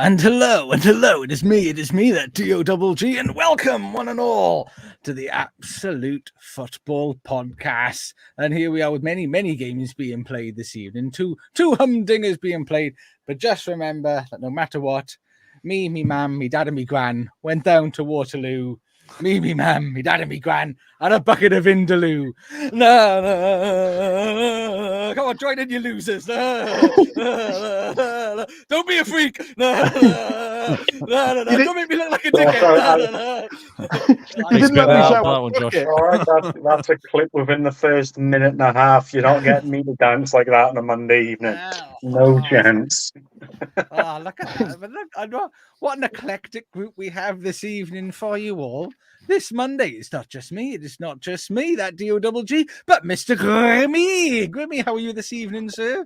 And hello, it is me, that D-O-double-G, and welcome, one and all, to the Absolute Football Podcast. And here we are with many, many games being played this evening, two humdingers being played, but just remember that no matter what, me mam, me dad and me gran went down to Waterloo. Me mam, me dad and me gran, and a bucket of Vindaloo. No. Come on, join in, you losers. No. Don't be a freak. No. Don't make me look like a dickhead. You didn't let me shout that one, Josh. All right, that's a clip within the first minute and a half. You're not getting me to dance like that on a Monday evening. No chance. Look at that. But look, what an eclectic group we have this evening for you all. This Monday, it's not just me, that D-O-double-G, but Mr. Grimmy. Grimmy, how are you this evening, sir?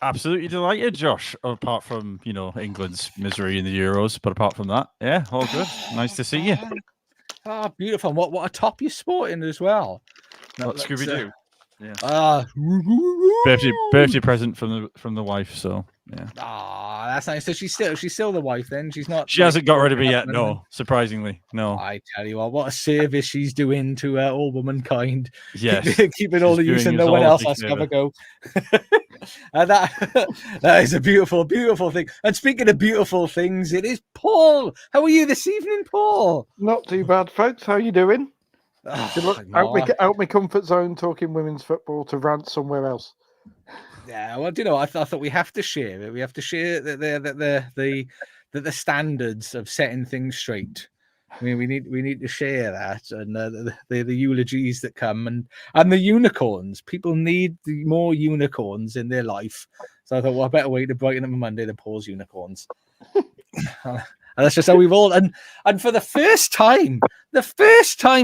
Absolutely delighted, Josh. Apart from, England's misery in the Euros, but apart from that, yeah, all good. Nice to see you. Oh, beautiful. What a top you're sporting as well. What Scooby-Doo? Yeah. Birthday present from the wife, so yeah. Ah, that's nice. So she's still the wife then. She's not. She hasn't got rid of me yet. No, surprisingly, no. I tell you what a service she's doing to all womankind. Yes, keeping all the use and no one else has to have a go. And that is a beautiful, beautiful thing. And speaking of beautiful things, it is Paul. How are you this evening, Paul? Not too bad, folks. How you doing? Out my comfort zone talking women's football to rant somewhere else. Yeah, well, I thought we have to share it. We have to share the standards of setting things straight. I mean, we need to share that, and the eulogies that come, and the unicorns. People need more unicorns in their life. So I thought, what better way to brighten up a Monday than Paul's unicorns? And that's just how we've all and for the first time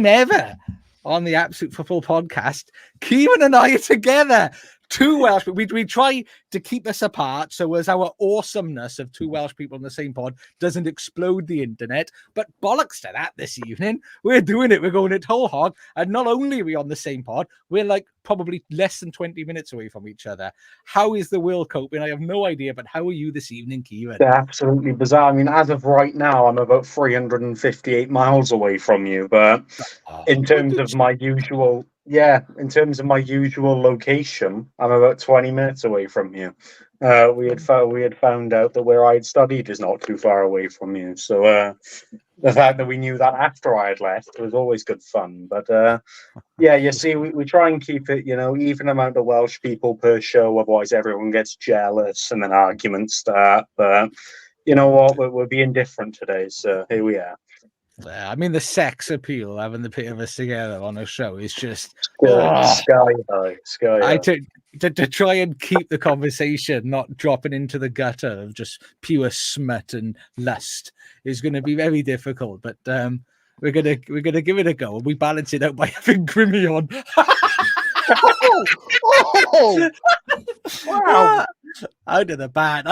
ever on the Absolute Football Podcast, Kieran and I are together. Two Welsh, we try to keep us apart so as our awesomeness of two Welsh people on the same pod doesn't explode the internet. But bollocks to that this evening. We're doing it. We're going it whole hog. And not only are we on the same pod, we're like probably less than 20 minutes away from each other. How is the world coping? I have no idea, but how are you this evening, Kieran? They're absolutely bizarre. I mean, as of right now, I'm about 358 miles away from you. But in terms of my usual... Yeah, in terms of my usual location, I'm about 20 minutes away from you. We had found out that where I had studied is not too far away from you. So the fact that we knew that after I had left was always good fun. But yeah, you see, we try and keep it, even amount of Welsh people per show. Otherwise, everyone gets jealous and then arguments start. But you know what? We're being different today. So here we are. I mean, the sex appeal having the pair of us together on a show is just sky high. To try and keep the conversation not dropping into the gutter of just pure smut and lust is going to be very difficult. But we're gonna give it a go. We balance it out by having Grimmy on. Wow! Out of the bad.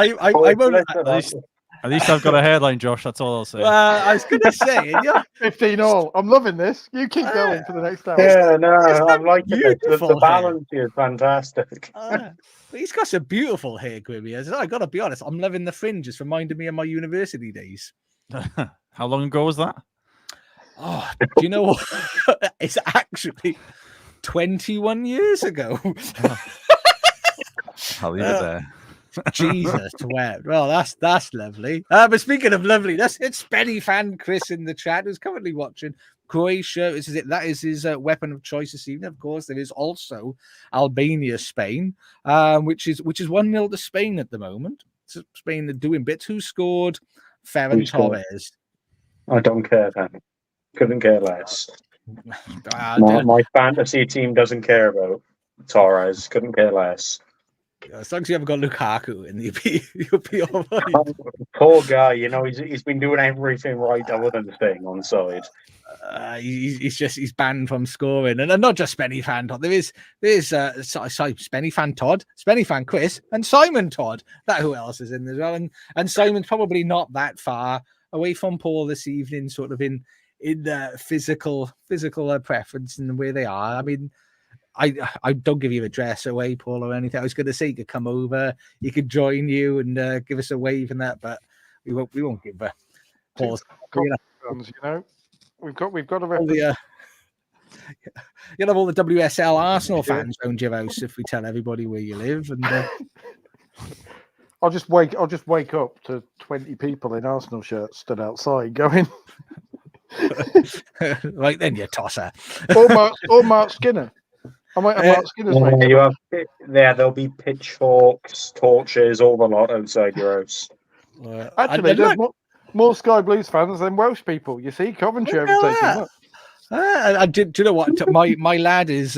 At least I've got a hairline, Josh. That's all I'll say. I was going to say, 15 all. I'm loving this. You keep going for the next hour. Yeah, no, I'm liking it. The balance is fantastic. He's got some beautiful hair, Grimmy. I got to be honest, I'm loving the fringe. It's reminding me of my university days. How long ago was that? Oh, do you know what? It's actually 21 years ago. I'll leave it there. Jesus, well, that's lovely. But speaking of loveliness, it's Spenny fan Chris in the chat who's currently watching Croatia. That is his weapon of choice this evening. Of course, there is also Albania, Spain, which is 1-0 to Spain at the moment. So Spain are doing bits. Who scored? Ferran Torres. I don't care, then. Couldn't care less. My fantasy team doesn't care about Torres. Couldn't care less. As long as you haven't got Lukaku in, you'll be all right. Poor guy, he's been doing everything right other than staying on side. He's banned from scoring, and not just Spenny fan Todd. There's Spenny fan Todd, Spenny fan Chris, and Simon Todd. That who else is in as well, and Simon's probably not that far away from Paul this evening, sort of in physical preference and where they are. I mean. I don't give you a address away, Paul, or anything. I was going to say you could come over, he could join you and give us a wave and that, but We won't give pause. Fans, we've got to All represent. You'll have all the WSL Arsenal fans around your house if we tell everybody where you live. And I'll just wake up to 20 people in Arsenal shirts stood outside going. Right then, you tosser. or Mark Skinner. I might have Mark Skinner's face. There'll be pitchforks, torches, all the lot outside your house. Actually, there's more Sky Blues fans than Welsh people. You see, Coventry overtaking that. Do you know what? My lad is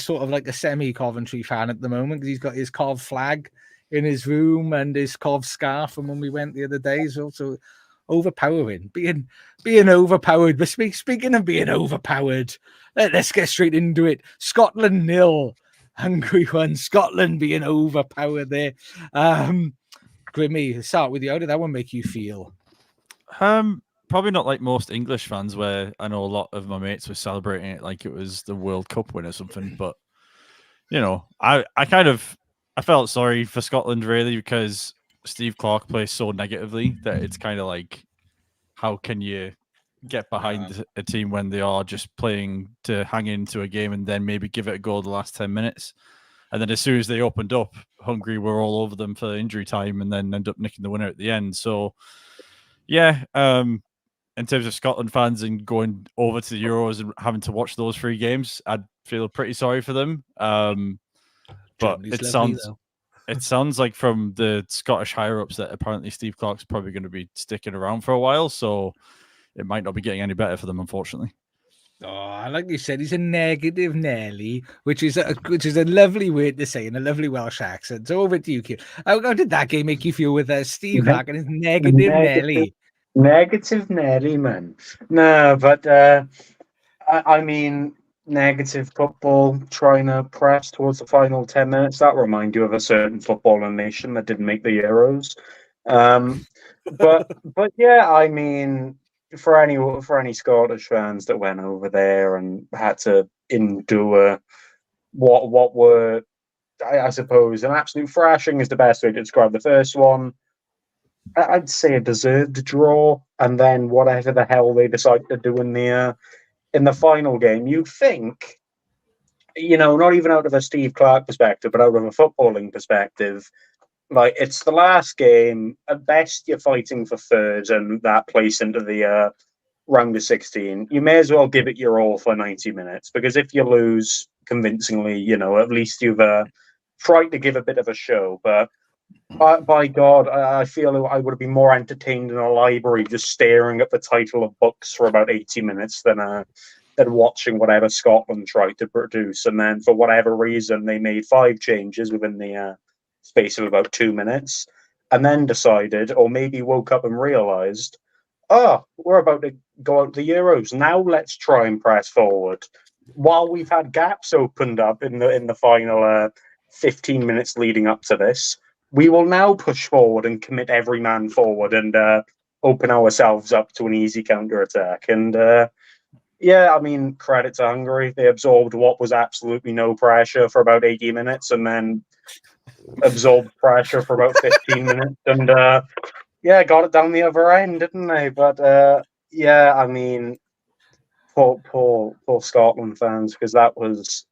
sort of like a semi-Coventry fan at the moment because he's got his Cov flag in his room and his Cov scarf from when we went the other day. So overpowering, being overpowered. But speaking of being overpowered, let's get straight into it. Scotland 0, Hungary 1. Scotland being overpowered there. Grimmy, start with you. How did that one make you feel? Probably not like most English fans, where I know a lot of my mates were celebrating it like it was the World Cup win or something. But I felt sorry for Scotland really, because Steve Clarke plays so negatively that it's kind of like, how can you get behind a team when they are just playing to hang into a game and then maybe give it a go the last 10 minutes? And then as soon as they opened up, Hungary were all over them for injury time and then end up nicking the winner at the end. So, yeah, in terms of Scotland fans and going over to the Euros and having to watch those 3 games, I'd feel pretty sorry for them. But it sounds like from the Scottish higher-ups that apparently Steve Clarke's probably going to be sticking around for a while, so it might not be getting any better for them, unfortunately. Oh, like you said, he's a negative Nelly, which is a lovely word to say in a lovely Welsh accent. So over to you, Keith. How did that game make you feel with Steve Clarke and his negative Nelly? Negative Nelly, man. No, but I mean, negative football, trying to press towards the final 10 minutes. That remind you of a certain footballing nation that didn't make the Euros. But yeah, I mean, for any Scottish fans that went over there and had to endure what were, I suppose, an absolute thrashing is the best way to describe the first one. I'd say a deserved draw, and then whatever the hell they decide to do in the final game, you'd think, not even out of a Steve Clarke perspective, but out of a footballing perspective, like, it's the last game. At best, you're fighting for third and that place into the round of 16. You may as well give it your all for 90 minutes, because if you lose convincingly, at least you've tried to give a bit of a show. But by God, I feel I would have been more entertained in a library just staring at the title of books for about 80 minutes than watching whatever Scotland tried to produce. And then for whatever reason, they made 5 changes within the space of about 2 minutes, and then decided, or maybe woke up and realized, we're about to go out the Euros. Now let's try and press forward. While we've had gaps opened up in the final 15 minutes leading up to this, we will now push forward and commit every man forward and open ourselves up to an easy counter-attack. And yeah, I mean, credit to Hungary. They absorbed what was absolutely no pressure for about 80 minutes and then absorbed pressure for about 15 minutes. And got it down the other end, didn't they? But yeah, I mean, poor Scotland fans, because that was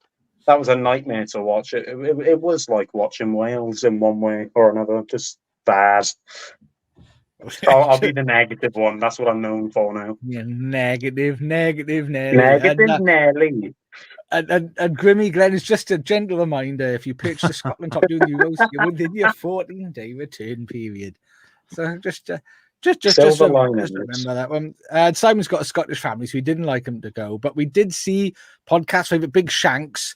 a nightmare to watch. It was like watching Wales in one way or another, just bad. I'll be the negative one. That's what I'm known for now. Yeah, negative Nelly. Negative Nelly. And Grimmy Glenn is just a gentle reminder: if you pitch the Scotland top during the Euros, you're within your 14-day return period. So just remember that one. Simon's got a Scottish family, so we didn't like him to go, but we did see podcast favorite Big Shanks,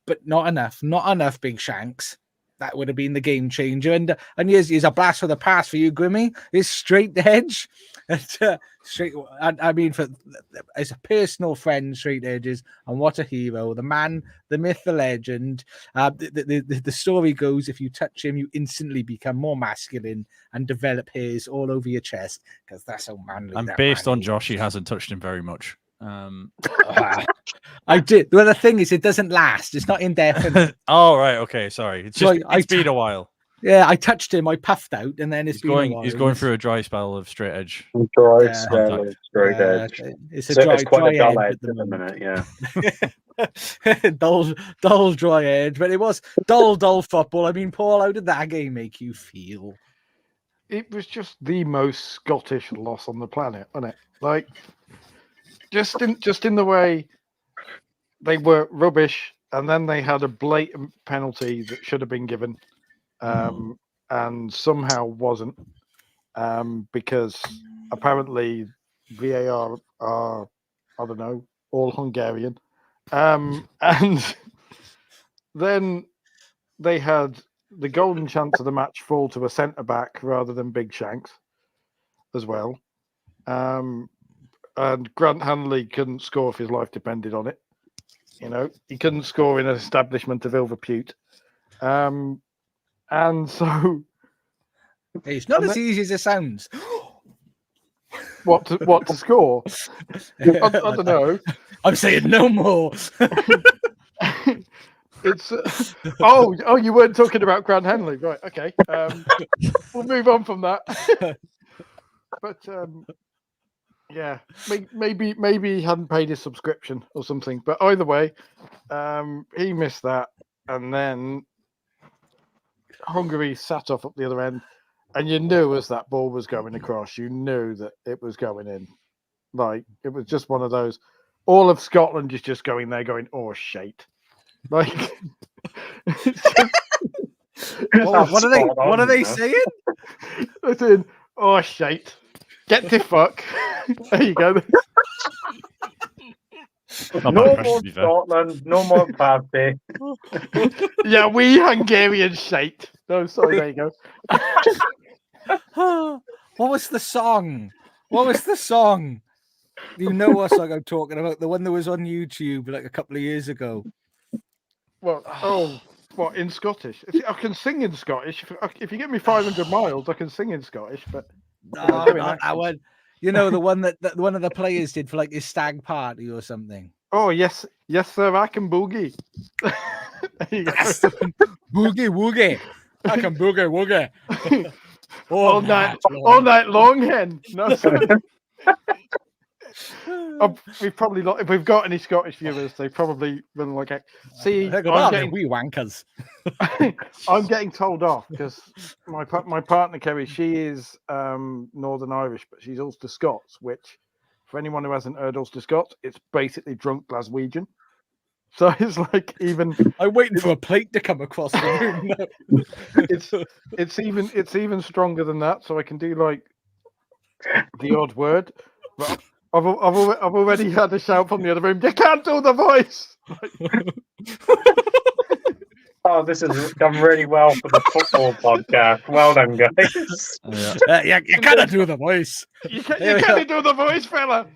but not enough Big Shanks. That would have been the game changer. And here's a blast for the past for you, Grimmy. It's straight edge. Straight. I mean, as a personal friend, straight edges, and what a hero! The man, the myth, the legend. The story goes: if you touch him, you instantly become more masculine and develop hairs all over your chest, because that's how manly. And based on Josh, he hasn't touched him very much. I did. Well, the thing is, it doesn't last. It's not indefinite. Oh, right. Okay. Sorry. It's been a while. Yeah, I touched him. I puffed out, and then it's He's been a going. while. He's going through a dry spell of straight edge. Dry Yeah. spell of straight edge. It's a So dry, it's quite dry a dull edge edge at the minute, yeah. dull, dry edge. But it was dull football. I mean, Paul, how did that game make you feel? It was just the most Scottish loss on the planet, wasn't it? Like, just in the way they were rubbish, and then they had a blatant penalty that should have been given, and somehow wasn't, because apparently VAR are, I don't know, all Hungarian, and then they had the golden chance of the match fall to a centre back rather than Big Shanks as well. And Grant Hanley couldn't score if his life depended on it. You know, he couldn't score in an establishment of ill repute. And so It's not as easy as it sounds. what to score? I don't know. I'm saying no more. It's oh, you weren't talking about Grant Hanley, right? Okay, we'll move on from that. But yeah, maybe he hadn't paid his subscription or something. But either way, he missed that, and then Hungary sat off up the other end, and you knew as that ball was going across, you knew that it was going in. Like, it was just one of those. All of Scotland is just going there, going, "Oh shit!" Like, what are they saying? Listen, oh shit! Get the fuck. There you go. No more Scotland, no more party. Yeah, we Hungarian shite. No, sorry, there you go. What was the song? You know what song I'm talking about? The one that was on YouTube like a couple of years ago. Well, what, in Scottish? I can sing in Scottish. If you get me 500 miles, I can sing in Scottish, but no, not that one. You know, the one that one of the players did for like his stag party or something. Oh yes, sir, I can boogie. There you go. Boogie woogie. I can boogie woogie. All night long, hen. No, if we've got any Scottish viewers, they probably will like it. See, we wankers. I'm getting told off because my partner Kerry, she is Northern Irish, but she's Ulster Scots, which for anyone who hasn't heard Ulster Scots, it's basically drunk Glaswegian. So it's like even I'm waiting for a plate to come across the room. it's even stronger than that. So I can do like the odd word. But I've already had a shout from the other room. You can't do the voice. Oh, this has done really well for the football podcast. Well done, guys. You cannot do the voice. You can't do the voice, fella.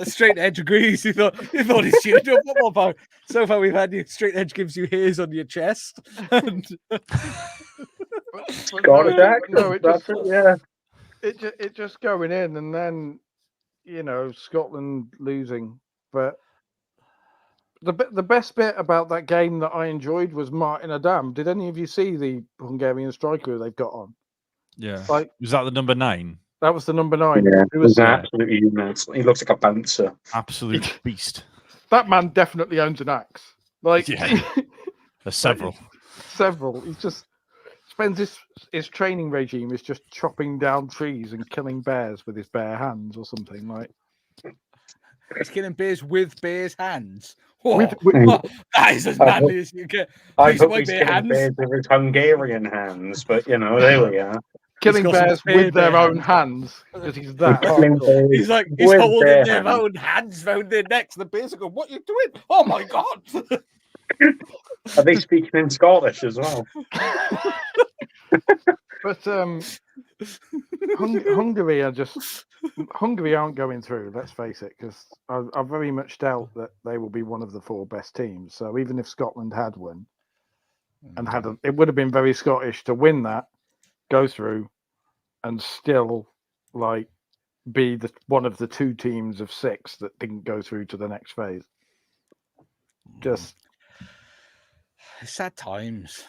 Straight Edge agrees. He thought he's cheating to a football part. So far, we've had you. Straight Edge gives you hairs on your chest. And... It just going in, and then Scotland losing, but. The best bit about that game that I enjoyed was Martin Adam. Did any of you see the Hungarian striker they've got on? Yeah. Was that the number 9? That was the number 9. Yeah, it was absolutely immense. He looks like a bouncer. Absolute beast. That man definitely owns an axe. Like, yeah. There's several. Several. He just spends his training regime is just chopping down trees and killing bears with his bare hands or something like. He's killing bears with bears' hands. That is as manly as you get. I hope he's killing bears with his Hungarian hands, but there we are. Killing bears with their own hands because he's that. He's like he's holding their own hands around their necks. The bears are going, "What are you doing? Oh my god!" Are they speaking in Scottish as well? But Hungary aren't going through. Let's face it, because I very much doubt that they will be one of the 4 best teams. So even if Scotland had won and it would have been very Scottish to win that, go through, and still be one of the 2 teams of 6 that didn't go through to the next phase. Just sad times.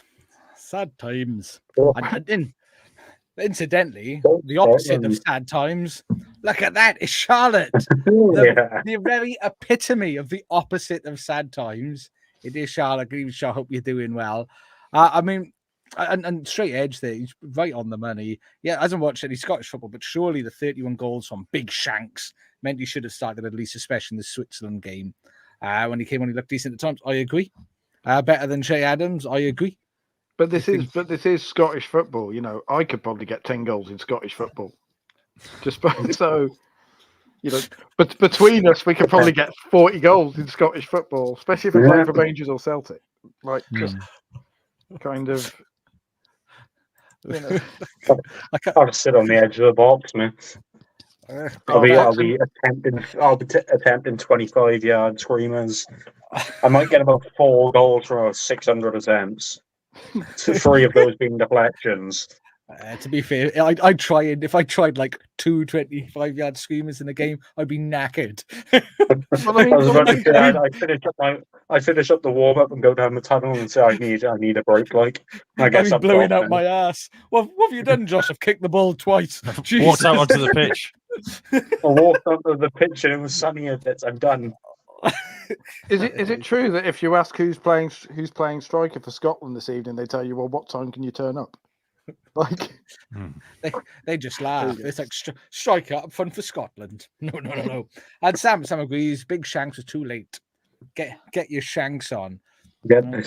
Sad times. Oh. Incidentally, the opposite of sad times. Look at that. It's Charlotte. The very epitome of the opposite of sad times. It is Charlotte. I hope you're doing well. I mean, and straight edge there. He's right on the money. Yeah, hasn't watched any Scottish football, but surely the 31 goals from Big Shanks meant he should have started at least, especially in the Switzerland game. When he came on, he looked decent at times. I agree. Better than Shay Adams. I agree. But this is Scottish football. You know, I could probably get 10 goals in Scottish football. Just so, you know, but between us, we could probably get 40 goals in Scottish football, especially if we're playing for Rangers or Celtic. Like, just kind of, you know. I'll just sit on the edge of the box, man. I'll be attempting 25-yard screamers. I might get about 4 goals from 600 attempts. 3 of those being deflections. To be fair, I'd try it. If I tried like 2 25-yard screamers in a game, I'd be knackered. I finish up the warm up and go down the tunnel and say I need a break. Like I guess I'm blowing out my ass. What have you done, Josh? I've kicked the ball twice. Walked out onto the pitch. I walked onto the pitch and it was sunny as bits. I'm done. Is it true that if you ask who's playing striker for Scotland this evening, they tell you, well, what time can you turn up? Like they just laugh. It's like striker up front for Scotland. No. And Sam agrees. Big Shanks was too late. Get your shanks on. Get your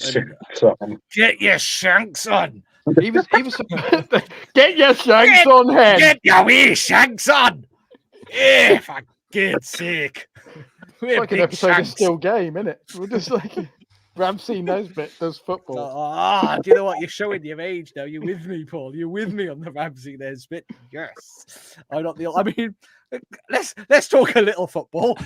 shanks on. He was get your shanks on, head. Get your wee shanks on. Yeah, for God's sake. It's like an episode of Still Game, isn't it? We're just like Ramsey Nesbitt does football. Do you know what? You're showing your age now. You with me, Paul? You with me on the Ramsey Nesbitt? Yes. I'm not the. I mean, let's talk a little football.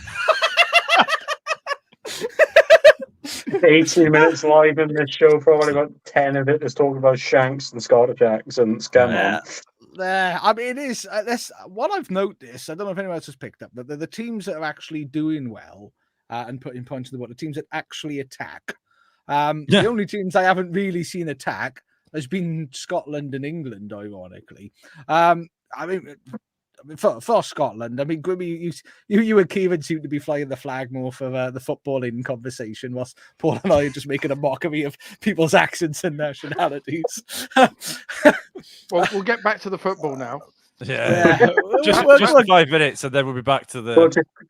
18 minutes live in this show, probably about 10 of it is talking about Shanks and Scottish accents. Come on. I mean, it is. That's what I've noticed. I don't know if anyone else has picked up, but the teams that are actually doing well and putting points in the board, the teams that actually attack. The only teams I haven't really seen attack has been Scotland and England, ironically. I mean, for Scotland, I mean, Grimmy, you and Kieran seem to be flying the flag more for the footballing conversation, whilst Paul and I are just making a mockery of people's accents and nationalities. Well, we'll get back to the football now. Yeah. Just 5 minutes, and then we'll be back to the.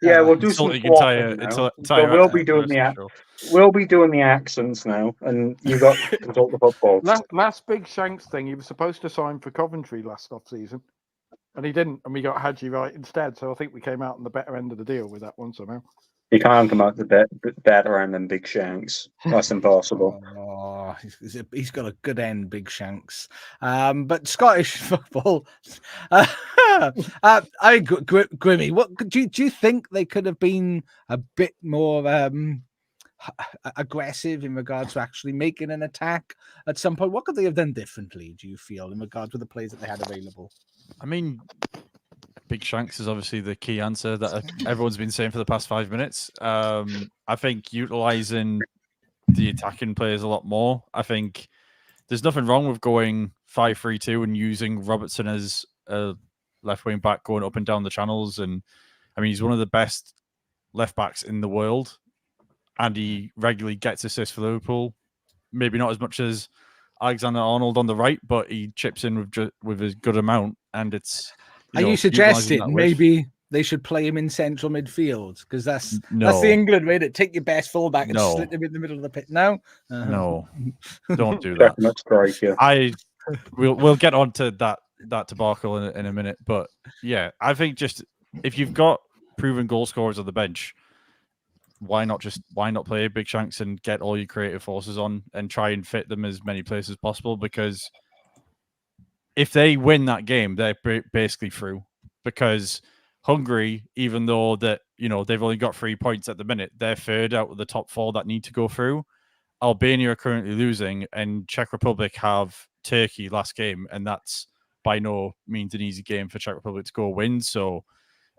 We'll do some entire we'll be doing the accents now, and you got to talk the football. Last Big Shanks thing, he was supposed to sign for Coventry last off season. And he didn't, and we got Hadji right instead. So I think we came out on the better end of the deal with that one somehow. You can't come out the better end than Big Shanks. That's impossible. Oh, he's got a good end, Big Shanks. But Scottish football, Grimmy, what do you think they could have been a bit more aggressive in regards to actually making an attack at some point? What could they have done differently, do you feel, in regards to the players that they had available? I mean, Big Shanks is obviously the key answer that everyone's been saying for the past 5 minutes. I think utilising the attacking players a lot more. I think there's nothing wrong with going 5-3-2 and using Robertson as a left wing back going up and down the channels. And I mean, he's one of the best left backs in the world, and he regularly gets assists for Liverpool. Maybe not as much as Alexander-Arnold on the right, but he chips in with a good amount, and it's. Are you suggesting maybe they should play him in central midfield? Because that's the England way to take your best fullback and slit him in the middle of the pit. No, no, don't do that. We'll get on to that debacle in a minute, but yeah, I think just if you've got proven goal scorers on the bench, why not play Big Shanks and get all your creative forces on and try and fit them as many places as possible? Because if they win that game, they're basically through. Because Hungary, even though that they've only got 3 points at the minute, they're third out of the top 4 that need to go through. Albania are currently losing, and Czech Republic have Turkey last game, and that's by no means an easy game for Czech Republic to go win. So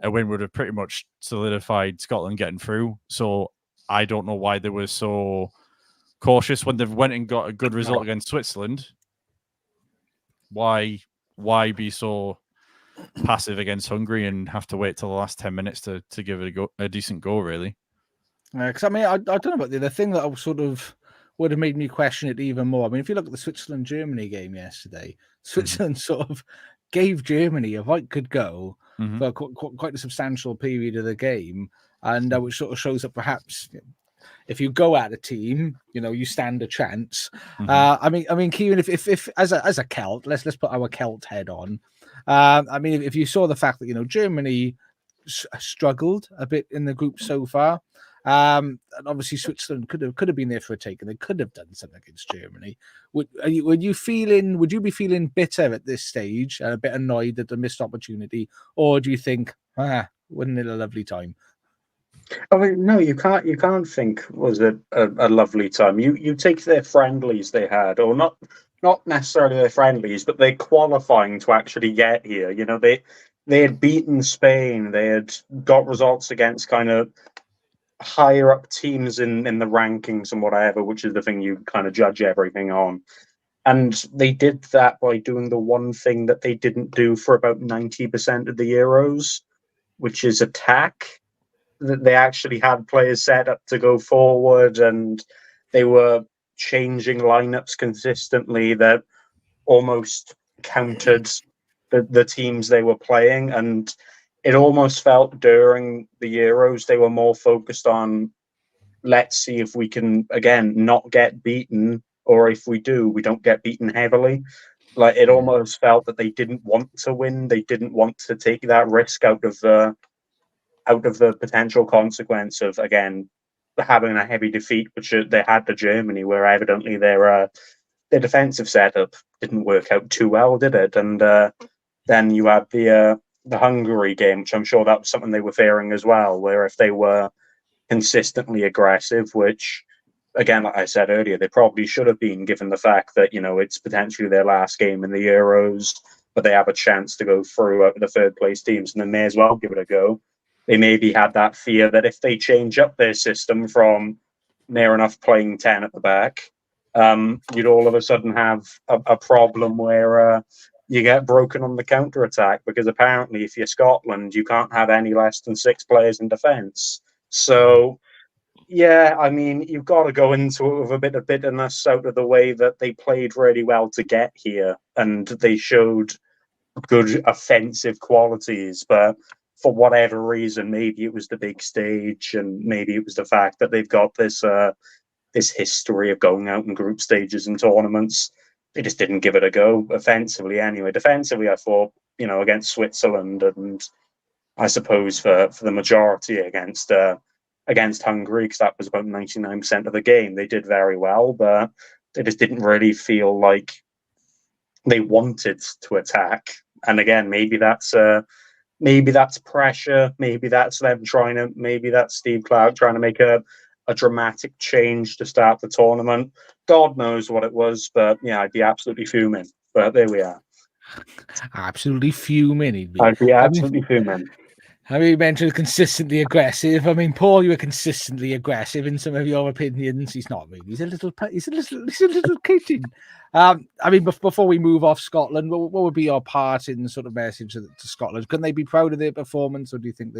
a win would have pretty much solidified Scotland getting through. So I don't know why they were so cautious when they went and got a good result against Switzerland. Why be so passive against Hungary and have to wait till the last 10 minutes to give it a decent go, really? Because I mean, I don't know about the thing that I sort of would have made me question it even more. I mean, if you look at the Switzerland-Germany game yesterday, Switzerland sort of gave Germany a right good go for quite a substantial period of the game, and which sort of shows that perhaps if you go at a team, you stand a chance. I mean, Kieran, if as a Celt, let's put our Celt head on. I mean, if you saw the fact that Germany struggled a bit in the group so far, and obviously Switzerland could have been there for a take, and they could have done something against Germany. Would you be feeling bitter at this stage and a bit annoyed at the missed opportunity, or do you think, wasn't it a lovely time? I mean, no, you can't think was it a lovely time. You take their friendlies they had, or not necessarily their friendlies, but their qualifying to actually get here. They had beaten Spain, they had got results against kind of higher up teams in the rankings and whatever, which is the thing you kind of judge everything on. And they did that by doing the one thing that they didn't do for about 90% of the Euros, which is attack. They actually had players set up to go forward, and they were changing lineups consistently that almost countered the teams they were playing. And it almost felt during the Euros they were more focused on, let's see if we can again not get beaten, or if we do, we don't get beaten heavily. Like, it almost felt that they didn't want to win, they didn't want to take that risk out of the potential consequence of, again, having a heavy defeat, which they had to Germany, where evidently their defensive setup didn't work out too well, did it? And then you had the Hungary game, which I'm sure that was something they were fearing as well, where if they were consistently aggressive, which, again, like I said earlier, they probably should have been, given the fact that, it's potentially their last game in the Euros, but they have a chance to go through the third place teams, and they may as well give it a go. They maybe had that fear that if they change up their system from near enough playing 10 at the back, you'd all of a sudden have a problem where you get broken on the counter-attack, because apparently if you're Scotland, you can't have any less than 6 players in defence. So, yeah, I mean, you've got to go into it with a bit of bitterness out of the way that they played really well to get here, and they showed good offensive qualities, but for whatever reason, maybe it was the big stage, and maybe it was the fact that they've got this history of going out in group stages and tournaments. They just didn't give it a go offensively anyway. Defensively, I thought, against Switzerland, and I suppose for the majority against Hungary, because that was about 99% of the game, they did very well, but they just didn't really feel like they wanted to attack. And again, maybe that's pressure. Maybe that's maybe that's Steve Clarke trying to make a dramatic change to start the tournament. God knows what it was, but yeah, I'd be absolutely fuming. But there we are. Absolutely fuming. I'd be absolutely fuming. I mean, you mentioned consistently aggressive. I mean, Paul, you were consistently aggressive in some of your opinions. He's not really. He's a little kitten. I mean, before we move off Scotland, what would be your part in sort of message to Scotland? Can they be proud of their performance, or do you think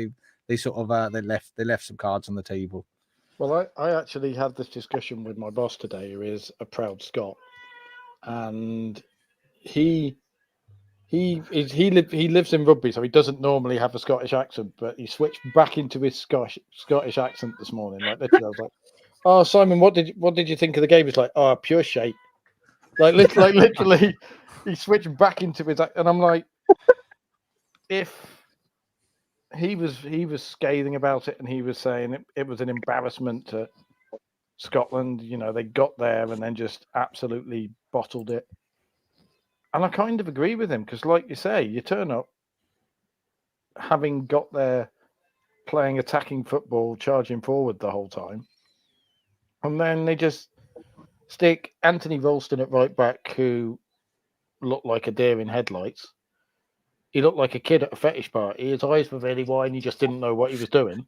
they sort of they left some cards on the table? Well, I actually had this discussion with my boss today, who is a proud Scot, and he lives in rugby, so he doesn't normally have a Scottish accent, but he switched back into his Scottish accent this morning. Like, literally, I was like, "Oh, Simon, what did you think of the game?" He's like, "Oh, pure shite." Like literally, he switched back into his, and I'm like, if he was scathing about it, and he was saying it was an embarrassment to Scotland. They got there and then just absolutely bottled it. And I kind of agree with him, because, like you say, you turn up having got there playing attacking football, charging forward the whole time, and then they just stick Anthony Ralston at right back, who looked like a deer in headlights. He looked like a kid at a fetish party. His eyes were really wide, and he just didn't know what he was doing.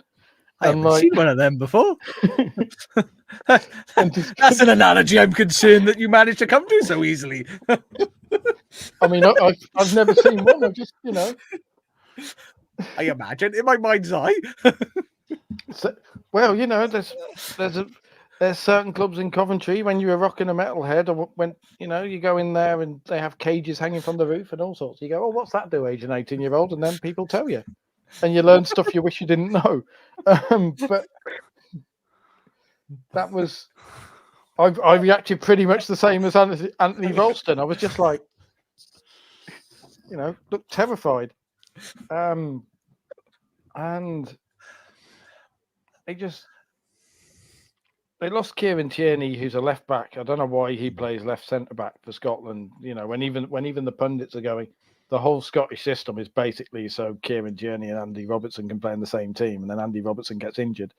I haven't seen one of them before. And just, That's an analogy I'm concerned that you managed to come to so easily. I mean, I've never seen one. I just, I imagine in my mind's eye. well, there's certain clubs in Coventry when you're rocking a metalhead, or when you go in there and they have cages hanging from the roof and all sorts. You go, oh, what's that do, age an 18-year-old? And then people tell you, and you learn stuff you wish you didn't know. But that was, I reacted pretty much the same as Anthony Ralston. I was just like, looked terrified, and they lost Kieran Tierney, who's a left back. I don't know why he plays left centre back for Scotland. When even the pundits are going, the whole Scottish system is basically so Kieran Tierney and Andy Robertson can play in the same team, and then Andy Robertson gets injured,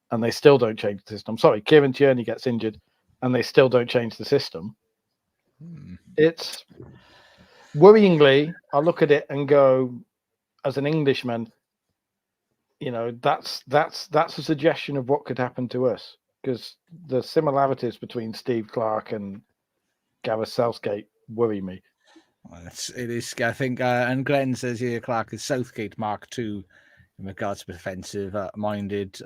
and they still don't change the system. Sorry, Kieran Tierney gets injured, and they still don't change the system. It's worryingly, I look at it and go, as an Englishman, that's a suggestion of what could happen to us. Because the similarities between Steve Clarke and Gareth Southgate worry me. Well, it is. I think, and Glenn says here, Clarke is Southgate Mark II in regards to defensive minded.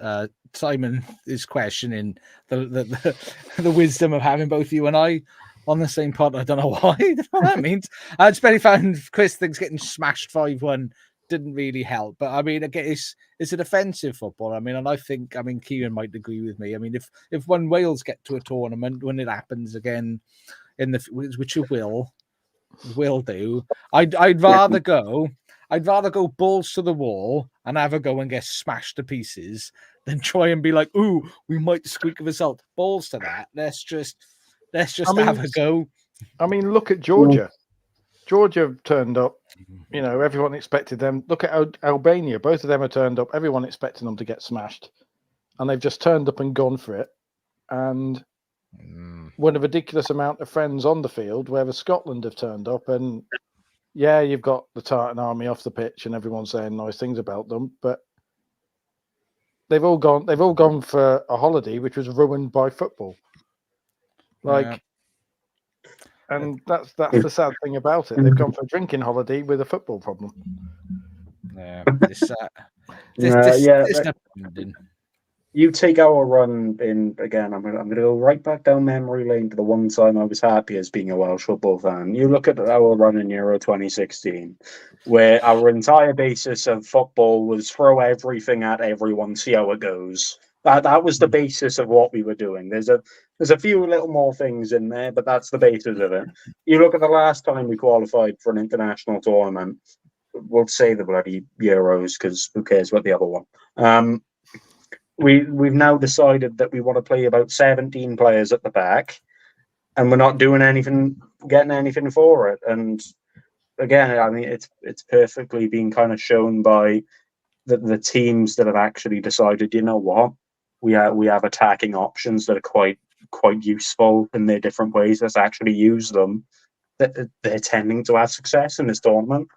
Simon is questioning the wisdom of having both you and I on the same pod. I don't know why. I don't know what that means. It's very found Chris thinks getting smashed 5-1 didn't really help, but I mean, again, it's a defensive football. I mean, and I think, Kieran might agree with me. I mean, if when Wales get to a tournament, when it happens again, which it will do, I'd rather go balls to the wall and have a go and get smashed to pieces than try and be like, ooh, we might squeak a result. Balls to that. Let's just have a go. I mean, look at Georgia. Georgia turned up, everyone expected them. Look at Albania. Both of them are turned up. Everyone expecting them to get smashed. And they've just turned up and gone for it. And won a ridiculous amount of friends on the field, whereas Scotland have turned up. And yeah, you've got the Tartan Army off the pitch and everyone's saying nice things about them. But they've all gone for a holiday, which was ruined by football. And that's the sad thing about it. They've gone for a drinking holiday with a football problem. Yeah, you take our run in again. I'm gonna go right back down memory lane to the one time I was happy as being a Welsh football fan. You look at our run in Euro 2016, where our entire basis of football was throw everything at everyone, see how it goes. That was the basis of what we were doing. There's a few little more things in there, but that's the basis of it. You look at the last time we qualified for an international tournament, we'll say the bloody Euros, because who cares about the other one. We've now decided that we want to play about 17 players at the back, and we're not doing anything, getting anything for it. And again, it's perfectly been kind of shown by the teams that have actually decided, you know what, we have attacking options that are quite useful in their different ways. Let's actually use them. They're tending to have success in this tournament.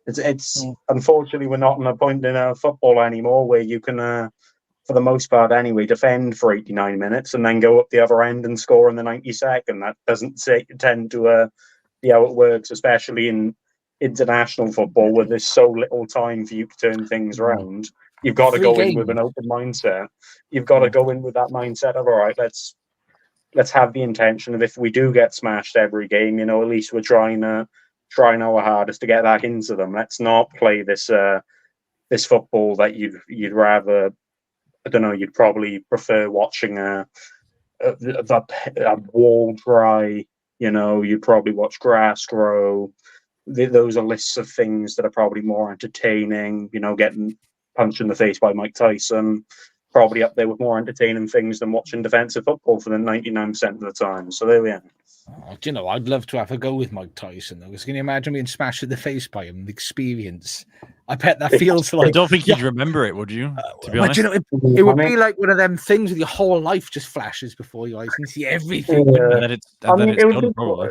It's unfortunately, we're not in a point in football anymore where you can, for the most part anyway, defend for 89 minutes and then go up the other end and score in the 92nd. That doesn't tend to be how it works, especially in international football where there's so little time for you to turn things around. You've got to go in with an open mindset. You've got to go in with that mindset of, all right, let's have the intention of, if we do get smashed every game, at least we're trying our hardest to get back into them. Let's not play this football that you'd rather, I don't know, you'd probably prefer watching a wall dry. You'd probably watch grass grow. Those are lists of things that are probably more entertaining. Getting punched in the face by Mike Tyson, probably up there with more entertaining things than watching defensive football for the 99% of the time. So there we are. Oh, I'd love to have a go with Mike Tyson, though. Because can you imagine being smashed in the face by him? The experience. I bet that feels like. I don't think you'd remember it, would you? To be honest, it would be like one of them things with your whole life just flashes before your eyes and you see everything. And then it's done, probably.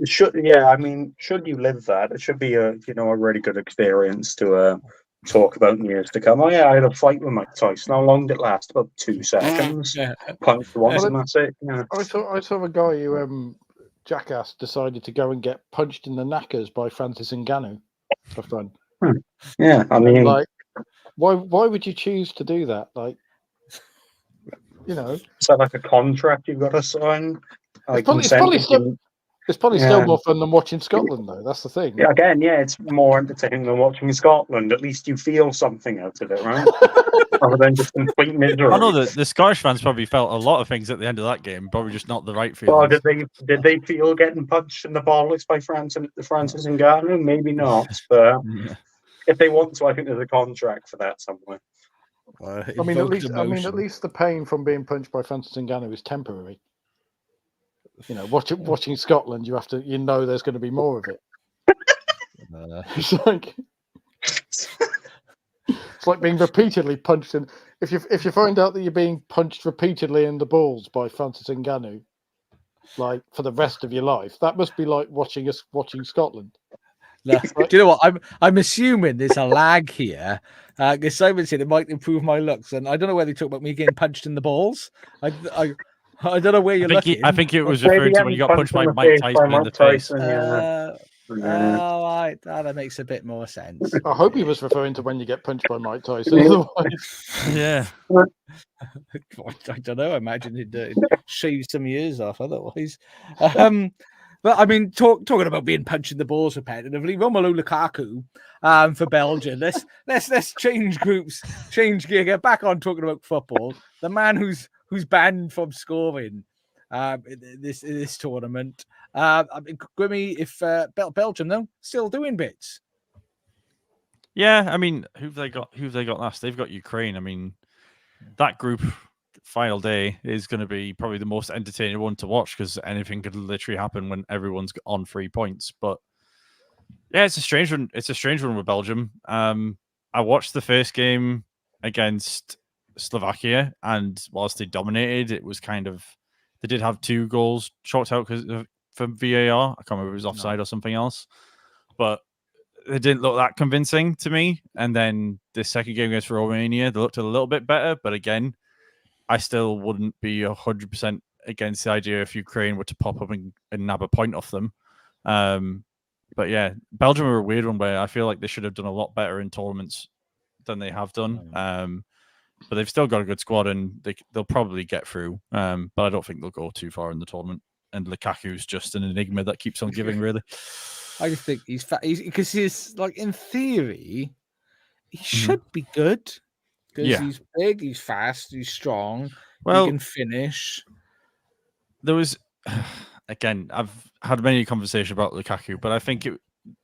Should you live that, it should be a really good experience to talk about in years to come. I had a fight with Mike Tyson. How long did it last? About 2 seconds. Punched once and that's it. Yeah. I saw a guy who jackass decided to go and get punched in the knackers by Francis Ngannou for fun. Yeah, I And, mean, like, why would you choose to do that? Like, you know, is that like a contract you've got to sign? Like it's probably consenting? still more fun than watching Scotland, though. That's the thing. Yeah, again, yeah, it's more entertaining than watching Scotland. At least you feel something out of it, right? Rather than just complete misery. I know that the Scottish fans probably felt a lot of things at the end of that game, probably just not the right Well, feelings. did they feel getting punched in the bollocks by Francis Ngannou? Maybe not, but Yeah. if they want to, I think there's a contract for that somewhere. I mean, at least the pain from being punched by Francis Ngannou is temporary. You know, watching Scotland, you know there's going to be more of it. It's like being repeatedly punched in. If you find out that you're being punched repeatedly in the balls by Francis Ngannou, like for the rest of your life, that must be like watching Scotland. Do you know what? I'm assuming there's a lag here. Because Simon said it might improve my looks, and I don't know whether you talk about me getting punched in the balls. I don't know where you're looking. I think it was referring to when you got punched by Mike Tyson in the face. Oh, right. Oh, that makes a bit more sense. I hope he was referring to when you get punched by Mike Tyson. Otherwise, Yeah. I don't know. I imagine he'd shave some years off otherwise. But I mean, talking about being punched in the balls repetitively, Romelu Lukaku for Belgium. Let's change groups, change gear, get back on talking about football. The man who's banned from scoring in this tournament. I mean, Grimmy, if Belgium though still doing bits. Yeah, I mean, who've they got last? They've got Ukraine. I mean, that group final day is going to be probably the most entertaining one to watch because anything could literally happen when everyone's on 3 points. But yeah, it's a strange one. It's a strange one with Belgium. I watched the first game against Slovakia, and whilst they dominated, it was kind of they did have 2 goals chalked out from VAR. I can't remember if it was offside or something else, but they didn't look that convincing to me. And then the second game against Romania, they looked a little bit better, but again, I still wouldn't be 100% against the idea if Ukraine were to pop up and nab a point off them. But yeah, Belgium are a weird one where I feel like they should have done a lot better in tournaments than they have done. But they've still got a good squad and they'll probably get through. But I don't think they'll go too far in the tournament. And Lukaku's just an enigma that keeps on giving, really. I just think he's because he's like in theory, he should be good. Because he's big, he's fast, he's strong, he can finish. There was, again, I've had many conversations about Lukaku, but I think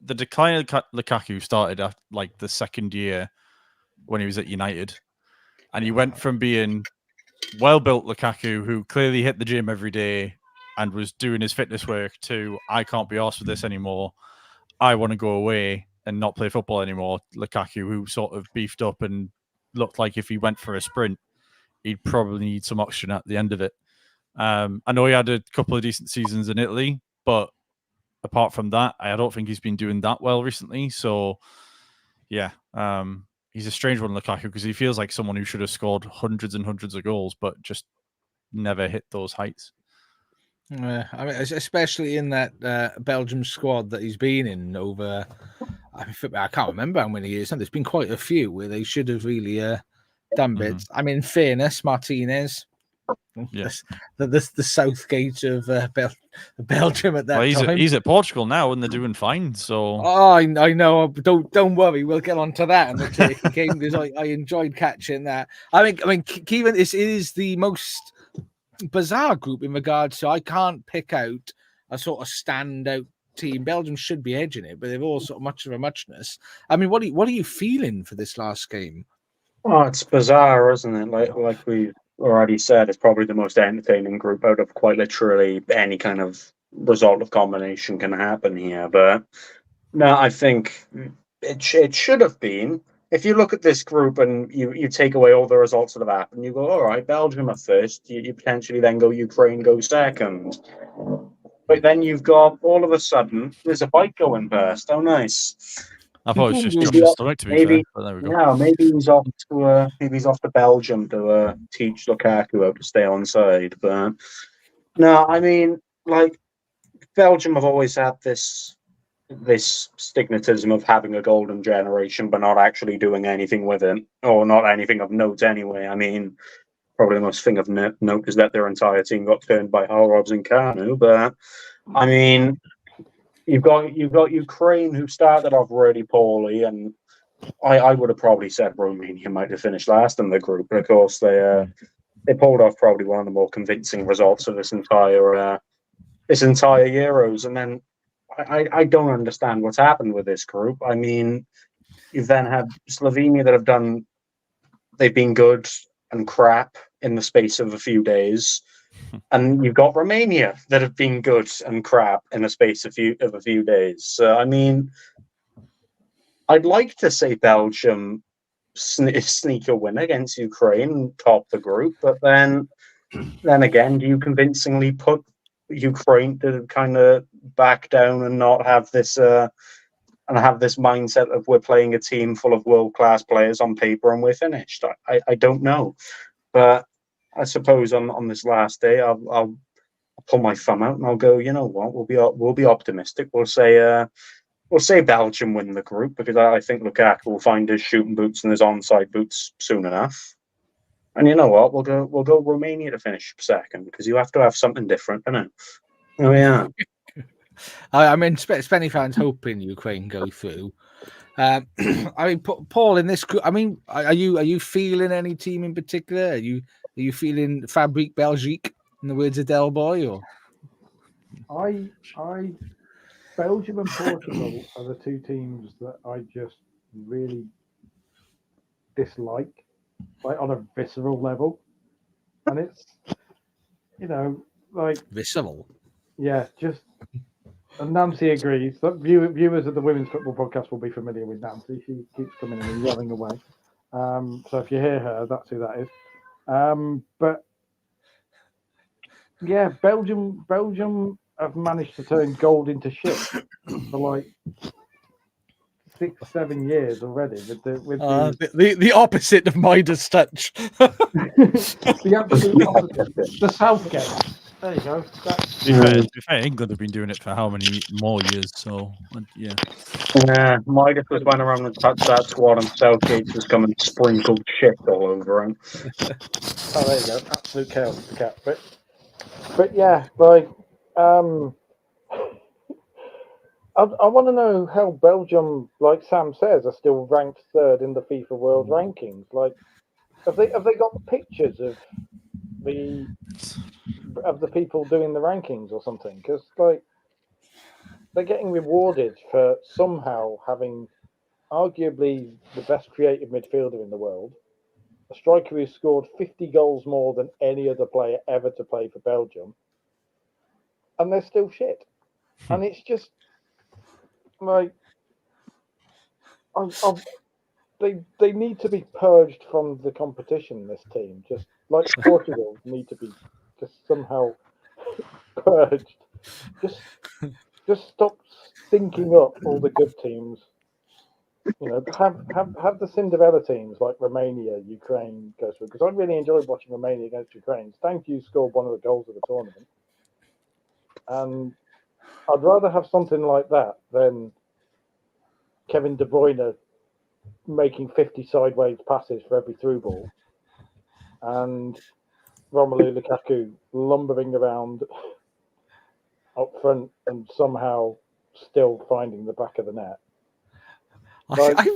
the decline of Lukaku started at like the second year when he was at United. And he went from being well-built Lukaku, who clearly hit the gym every day and was doing his fitness work, to I can't be arsed with this anymore. I want to go away and not play football anymore. Lukaku, who sort of beefed up and looked like if he went for a sprint, he'd probably need some oxygen at the end of it. I know he had a couple of decent seasons in Italy, but apart from that, I don't think he's been doing that well recently. So, yeah, he's a strange one, Lukaku, because he feels like someone who should have scored hundreds and hundreds of goals, but just never hit those heights. I mean, especially in that Belgium squad that he's been in over. I can't remember how many years. There's been quite a few where they should have really done bits. I mean, in fairness, Martinez, the Southgate of Belgium at that time. He's at Portugal now, and they're doing fine. So I know. Don't worry, we'll get on to that in the Turkey game because I enjoyed catching that. I mean, Kevin, it is the most bizarre group in regards to I can't pick out a sort of standout team. Belgium should be edging it, but they've all sort of much of a muchness. I mean, what are you feeling for this last game? Oh, it's bizarre, isn't it? Like we already said, it's probably the most entertaining group out of quite literally any kind of result of combination can happen here. But no, I think it should have been. If you look at this group and you take away all the results that have happened, you go, all right, Belgium are first. You potentially then go Ukraine, go second. But then you've got, all of a sudden, there's a bike going past. Oh, nice. I thought it was just Josh's stomach, to be fair. But there we go. Yeah, maybe he's off to Belgium to teach Lukaku how to stay on side. But no, I mean, like, Belgium have always had this stigmatism of having a golden generation, but not actually doing anything with it, or not anything of note anyway. I mean, probably the most thing of note is that their entire team got turned by Harrobs and Kanu. But I mean, you've got Ukraine, who started off really poorly, and I would have probably said Romania might have finished last in the group, but of course they pulled off probably one of the more convincing results of this entire Euros. And then I don't understand what's happened with this group. I mean, you've then had Slovenia they've been good and crap in the space of a few days. And you've got Romania that have been good and crap in the space of a few days. So, I mean, I'd like to say Belgium sneak a win against Ukraine and top the group, but then again, do you convincingly put Ukraine to kind of back down and not have this mindset of we're playing a team full of world-class players on paper and we're finished? I don't know, but I suppose on this last day I'll pull my thumb out and I'll go, you know what, we'll be optimistic. We'll say Belgium win the group, because I think Lukaku will find his shooting boots and his onside boots soon enough. And you know what, we'll go Romania to finish second, because you have to have something different, innit? Oh yeah. I mean, Spenny fans hoping Ukraine go through. I mean, Paul, in this group, I mean, are you feeling any team in particular? Are you feeling Fabrique Belgique, in the words of Del Boy, or? Belgium and Portugal are the two teams that I just really dislike, like on a visceral level. And it's, like visceral. Yeah, just. And Nancy agrees. Viewers of the Women's Football Podcast will be familiar with Nancy. She keeps coming in and yelling away. So if you hear her, that's who that is. But yeah, Belgium have managed to turn gold into shit for like 6-7 years already. The opposite of Midas touch. The absolute opposite. The Southgate. There you go. To be fair, England have been doing it for how many more years? So yeah. Yeah, Midas was went around and touched that squad, and Southgate just come and sprinkled shit all over him. Oh, there you go. Absolute chaos, the cat. But yeah, like, I want to know how Belgium, like Sam says, are still ranked third in the FIFA World Rankings. Like, have they got pictures of the people doing the rankings or something? Because like, they're getting rewarded for somehow having arguably the best creative midfielder in the world, a striker who scored 50 goals more than any other player ever to play for Belgium, and they're still shit. And it's just like, they need to be purged from the competition. This team, just like Portugal, need to be just somehow purged. Just stop stinking up all the good teams. Have the Cinderella teams like Romania, Ukraine go through, because I really enjoyed watching Romania against Ukraine. Thank you scored one of the goals of the tournament, and I'd rather have something like that than Kevin De Bruyne making 50 sideways passes for every through ball, and Romelu Lukaku lumbering around up front and somehow still finding the back of the net. I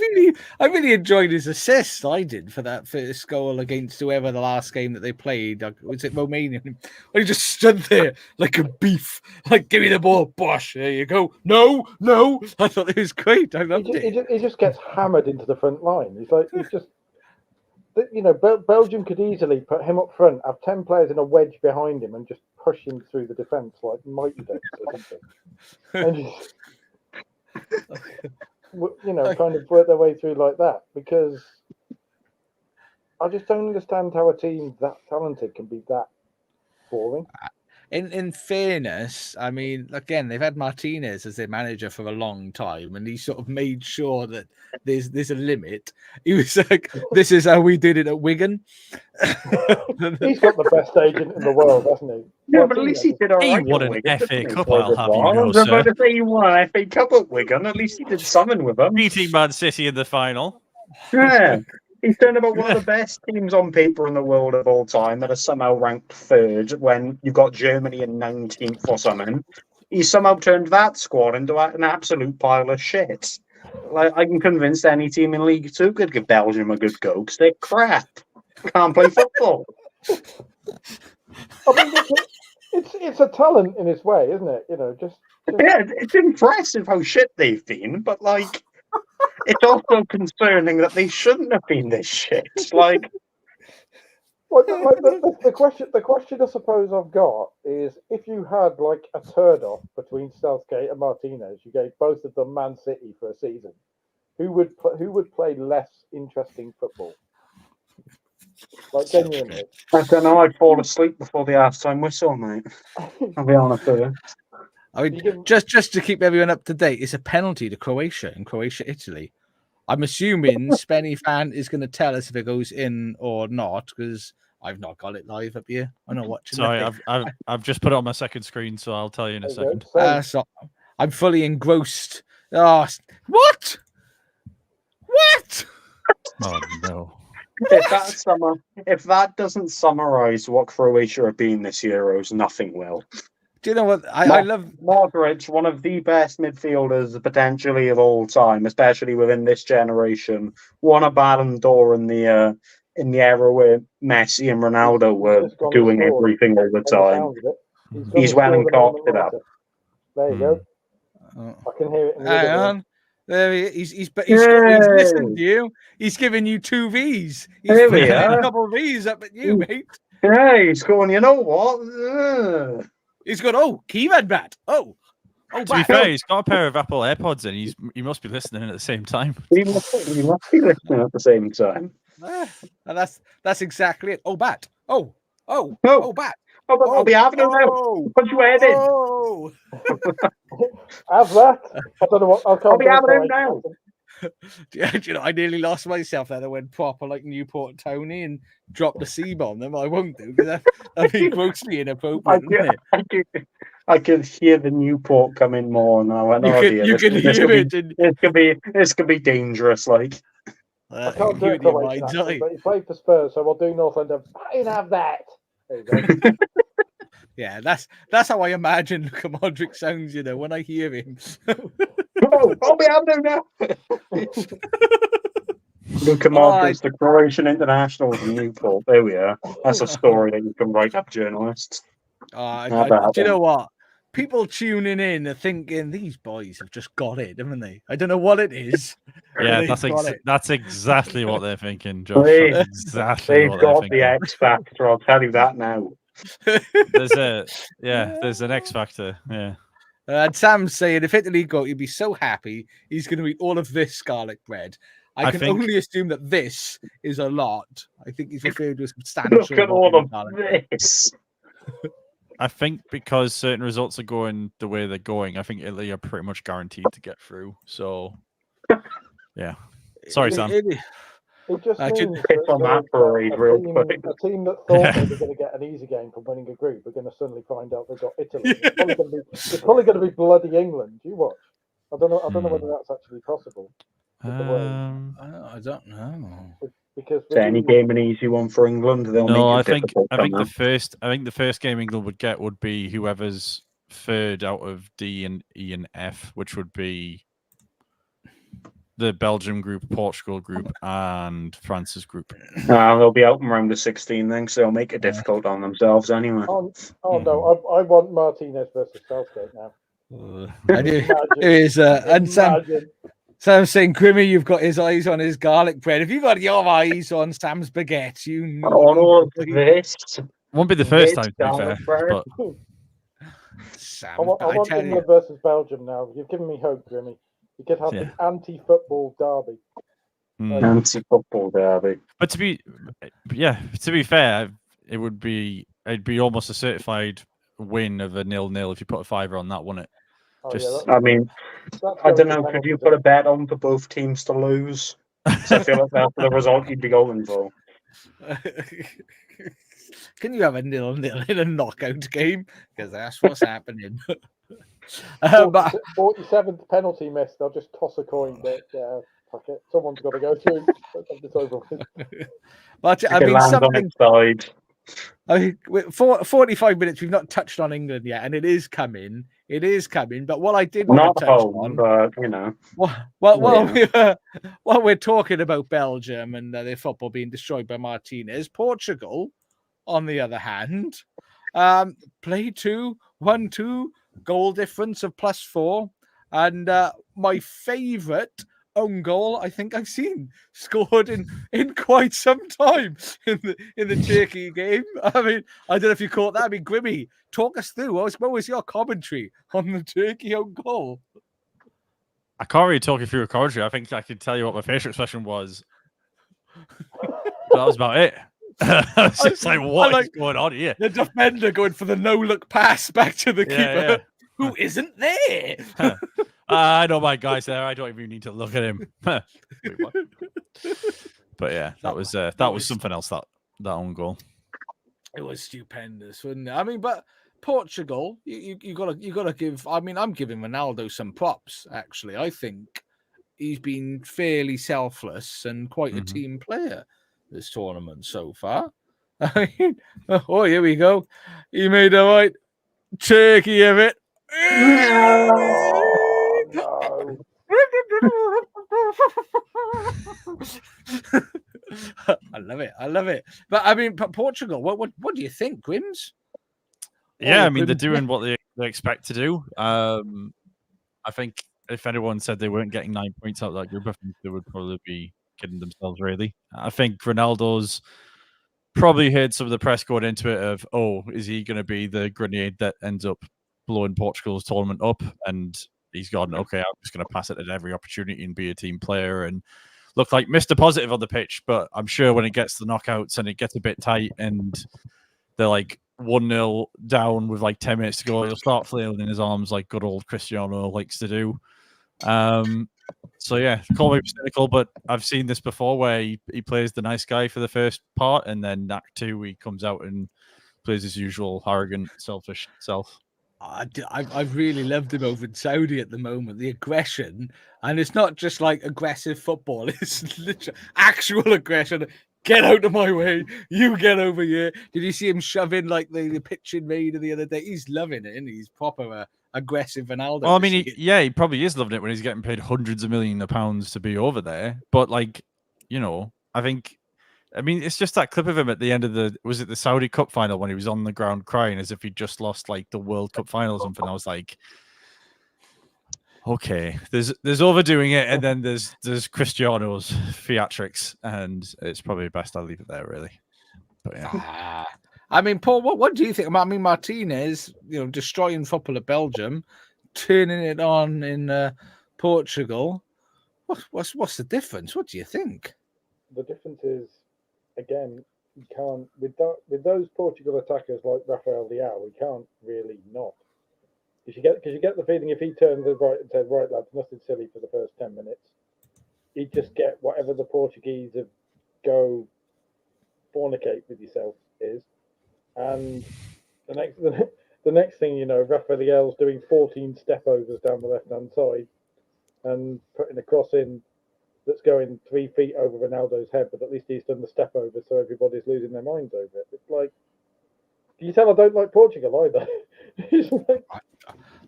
really enjoyed his assist. I did for that first goal against whoever the last game that they played. Was it Romania? He just stood there like a beef, like, give me the ball, bosh. There you go. No. I thought it was great. I loved it. He just gets hammered into the front line. He's just. Belgium could easily put him up front, have 10 players in a wedge behind him, and just push him through the defence like Mighty Ducks or something. And just, kind of work their way through like that, because I just don't understand how a team that talented can be that boring. in fairness, I mean, again, they've had Martinez as their manager for a long time, and he sort of made sure that there's a limit. He was like, "This is how we did it at Wigan." He's got the best agent in the world, hasn't he? Yeah, but at least he did all He right. won at an Wigan, FA didn't he, Cup, for a I'll good have you while? know, I was about sir. to say he won an FA Cup at Wigan. At least he did something with them. Beating Man City in the final. Yeah. He's turned about one of the best teams on paper in the world of all time that are somehow ranked third when you've got Germany in 19th or something. He's somehow turned that squad into an absolute pile of shit. Like, I'm convinced any team in League Two could give Belgium a good go because they're crap. Can't play football. I mean, it's a talent in its way, isn't it? You know, just Yeah, it's impressive how shit they've been, but like, it's also concerning that they shouldn't have been this shit. Like, the question I suppose I've got is if you had like a turd off between Southgate and Martinez, you gave both of them Man City for a season. Who would play less interesting football? Like genuinely, I don't know. I'd fall asleep before the half-time whistle, mate. I'll be honest with you. I mean, just to keep everyone up to date, it's a penalty to Croatia and Croatia-Italy. I'm assuming Spenny fan is going to tell us if it goes in or not because I've not got it live up here. I'm not watching. Sorry, I've just put it on my second screen, so I'll tell you in a second. So I'm fully engrossed. Oh, what? What? Oh no! If that doesn't summarise what Croatia have been this Euros, nothing will. Do you know what I love? Modric, one of the best midfielders potentially of all time, especially within this generation, won a Ballon d'Or in the era where Messi and Ronaldo were doing everything all the time. He's well and cocked it up. There you go. I can hear it. In the Hang on. There he's listened to you. He's giving you 2 Vs. He's putting a couple of Vs up at you, mate. Yeah, he's going, you know what? He's going, keypad bat. Oh, to be fair, he's got a pair of Apple AirPods and he must be listening at the same time. He must be listening at the same time. And that's exactly it. Oh, bat. Oh, bat. I'll be having him now. Put your head in. Oh. Have that. I don't know what. I'll be having him now. Do you know, I nearly lost myself there. I went proper like Newport Tony and dropped the C-bomb. Them I won't do because that'd be grossly inappropriate. I could hear the Newport coming more, and I went, you can hear it. This could be dangerous. Like I can't do it but he played for Spurs, so we'll do North London. I didn't have that. There you go. Yeah, that's how I imagine Luka Modric sounds. You know, when I hear him. I'll be having him now. Luka Modric, the Croatian international from Newport. There we are. That's a story that you can write up, journalists. Do you know what? People tuning in are thinking these boys have just got it, haven't they? I don't know what it is. Yeah, that's exactly what they're thinking, Josh. They've got the X Factor. I'll tell you that now. There's an X Factor. Yeah. And Sam's saying if Italy go, he'd be so happy. He's going to eat all of this garlic bread. I can only assume that this is a lot. I think he's referred to a substantial. Look at all of this. I think because certain results are going the way they're going, I think Italy are pretty much guaranteed to get through. So, yeah. Sorry, Sam. It just means a team that thought they were going to get an easy game from winning a group are going to suddenly find out they've got Italy. It's probably going to be bloody England. You watch. I don't know whether that's actually possible. I don't know. Because any game an easy one for England? I think the first game England would get would be whoever's third out of D and E and F, which would be the Belgium group, Portugal group, and France's group. They'll be out in round of 16 then, so they'll make it difficult on themselves anyway. No, I want Martinez versus Southgate now. I do. And Sam saying, Grimmy, you've got his eyes on his garlic bread. If you've got your eyes on Sam's baguette, you know. All of this. Won't be the first time, to be fair. But... Sam, I want England versus Belgium now. You've given me hope, Grimmy. You could have the anti-football derby. Anti-football derby. But to be fair, it'd be almost a certified win of a 0-0 if you put a fiver on that, wouldn't it? Oh, Just- yeah, I mean, that's I don't going to know. Could you penalties, put a bet on for both teams to lose? Because I feel like that's the result you'd be going for. Can you have a 0-0 in a knockout game? Because that's what's happening. But 47th penalty miss. They'll just toss a coin. But yeah, fuck it. Someone's got to go through. Let's have this over with. but I It mean, lands on something. its side. I mean, 45 minutes. We've not touched on England yet, and it is coming. It is coming. But what I did want Not to touch home, on, but you know. while we're talking about Belgium and their football being destroyed by Martinez, Portugal, on the other hand, play 1-2, goal difference of +4, and my favourite own goal I think I've seen scored in quite some time in the Turkey game. I mean, I don't know if you caught that. I mean, Grimmy, talk us through what was your commentary on the Turkey own goal? I can't really talk you through a commentary. I think I can tell you what my facial expression was. But that was about it. I was just like, what is going on here? The defender going for the no-look pass back to the keeper, who isn't there. I know my guy's there. I don't even need to look at him. Wait, what? But yeah, that was something else. That own goal. It was stupendous, wasn't it? I mean, but Portugal, you gotta give. I mean, I'm giving Ronaldo some props. Actually, I think he's been fairly selfless and quite a team player this tournament so far. I mean, oh, here we go. He made a right turkey of it. No. I love it. I love it. But I mean, Portugal. What do you think, Grims? Yeah, I mean, they're doing what they expect to do. I think if anyone said they weren't getting 9 points out of that group, I think they would probably be kidding themselves, really. I think Ronaldo's probably heard some of the press going into it of, oh, is he going to be the grenade that ends up blowing Portugal's tournament up? And he's gone, okay, I'm just going to pass it at every opportunity and be a team player and look like Mr. Positive on the pitch. But I'm sure when it gets to the knockouts and it gets a bit tight and they're like 1-0 down with like 10 minutes to go, he'll start flailing in his arms like good old Cristiano likes to do. So yeah, call me cynical, but I've seen this before where he plays the nice guy for the first part, and then Act 2 he comes out and plays his usual arrogant, selfish self. I've really loved him over in Saudi at the moment. The aggression, and it's not just like aggressive football; it's literally actual aggression. Get out of my way! You get over here. Did you see him shoving like the pitch in Vader the other day? He's loving it, and he's proper aggressive Ronaldo. Well, I mean, he probably is loving it when he's getting paid hundreds of millions of pounds to be over there. But like, you know, I mean, it's just that clip of him at the end of the Saudi Cup final when he was on the ground crying as if he just lost like the World Cup final or something. I was like, okay, there's overdoing it, and then there's Cristiano's theatrics, and it's probably best I leave it there, really. But yeah. I mean, Paul, what do you think? I mean, Martinez, destroying football at Belgium, turning it on in Portugal. What's the difference? What do you think? The difference is, again, you can't with those Portugal attackers like Rafael Leao, we can't really not. Because you get the feeling if he turned to the right and said, "Right, lads, nothing silly for the first 10 minutes," he'd just get whatever the Portuguese of go fornicate with yourself is, and the next thing you know, Rafael's doing 14 step overs down the left hand side and putting a cross in that's going 3 feet over Ronaldo's head, but at least he's done the step over, so everybody's losing their minds over it. It's like, can you tell I don't like Portugal either?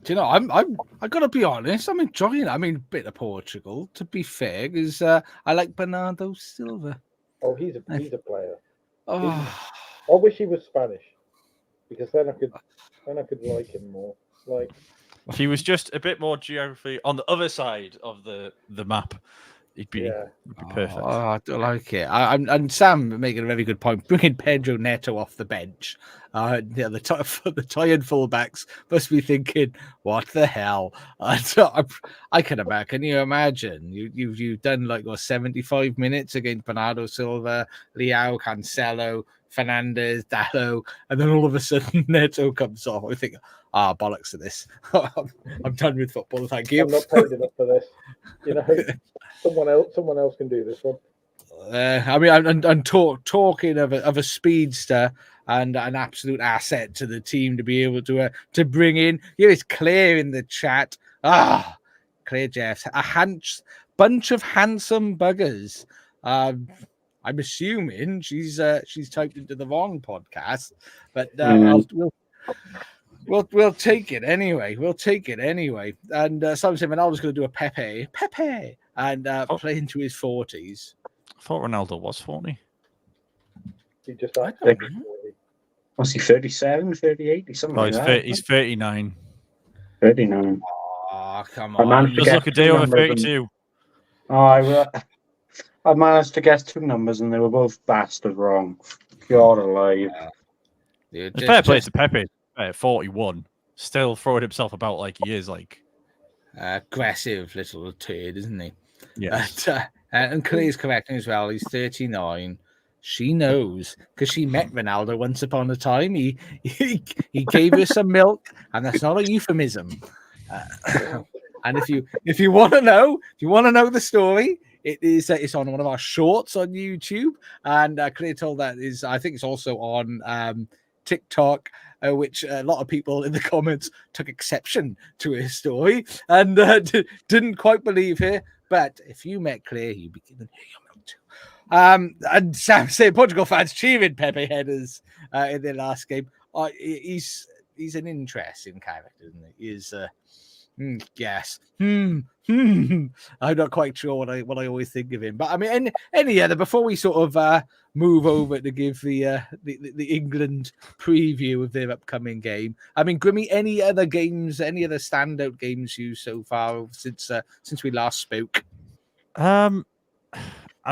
Do you know, I gotta be honest, I'm enjoying it. I mean, a bit of Portugal, to be fair, because I like Bernardo Silva. Oh, he's a player. Oh. I wish he was Spanish, because then I could like him more. Like, if he was just a bit more geography on the other side of the map, he'd be perfect. Oh, I do like it. And Sam making a very good point. Bringing Pedro Neto off the bench. The tired fullbacks must be thinking, "What the hell?" I can imagine. Can you imagine? You've done like 75 minutes against Bernardo Silva, Leao, Cancelo, Fernandez, Dallo, and then all of a sudden Neto comes off. I think, bollocks to this. I'm done with football. Thank you. I'm not paid enough for this. You know, someone else can do this one. I mean, I'm talking of a speedster and an absolute asset to the team to be able to bring in. Here is Claire in the chat. Claire Jeffs, bunch of handsome buggers. I'm assuming she's typed into the wrong podcast, but we'll take it anyway. We'll take it anyway. And someone said Ronaldo's going to do a Pepe, and play into his 40s. I thought Ronaldo was 40. He just asked. Was he 37, 38, something like that? He's 39. 39. Oh, come on. Just look a day over 32. I managed to guess two numbers and they were both bastard wrong. God alive. It's fair play to Pepe at 41. Still throwing himself about like he is like aggressive little turd, isn't he? Yeah. And Clay's correcting as well. He's 39. She knows because she met Ronaldo once upon a time. He gave her some milk, and that's not a euphemism. And if you want to know the story, it's on one of our shorts on YouTube, and Clay told that is I think it's also on TikTok, which a lot of people in the comments took exception to his story and didn't quite believe her. But if you met Claire, you'd be giving her your milk too. And Sam said Portugal fans cheering Pepe headers in their last game. He's an interesting character, isn't he? He is. Yes. I'm not quite sure what I always think of him, but I mean, any other before we sort of move over to give the England preview of their upcoming game. I mean, Grimmy, any other standout games you so far since we last spoke? I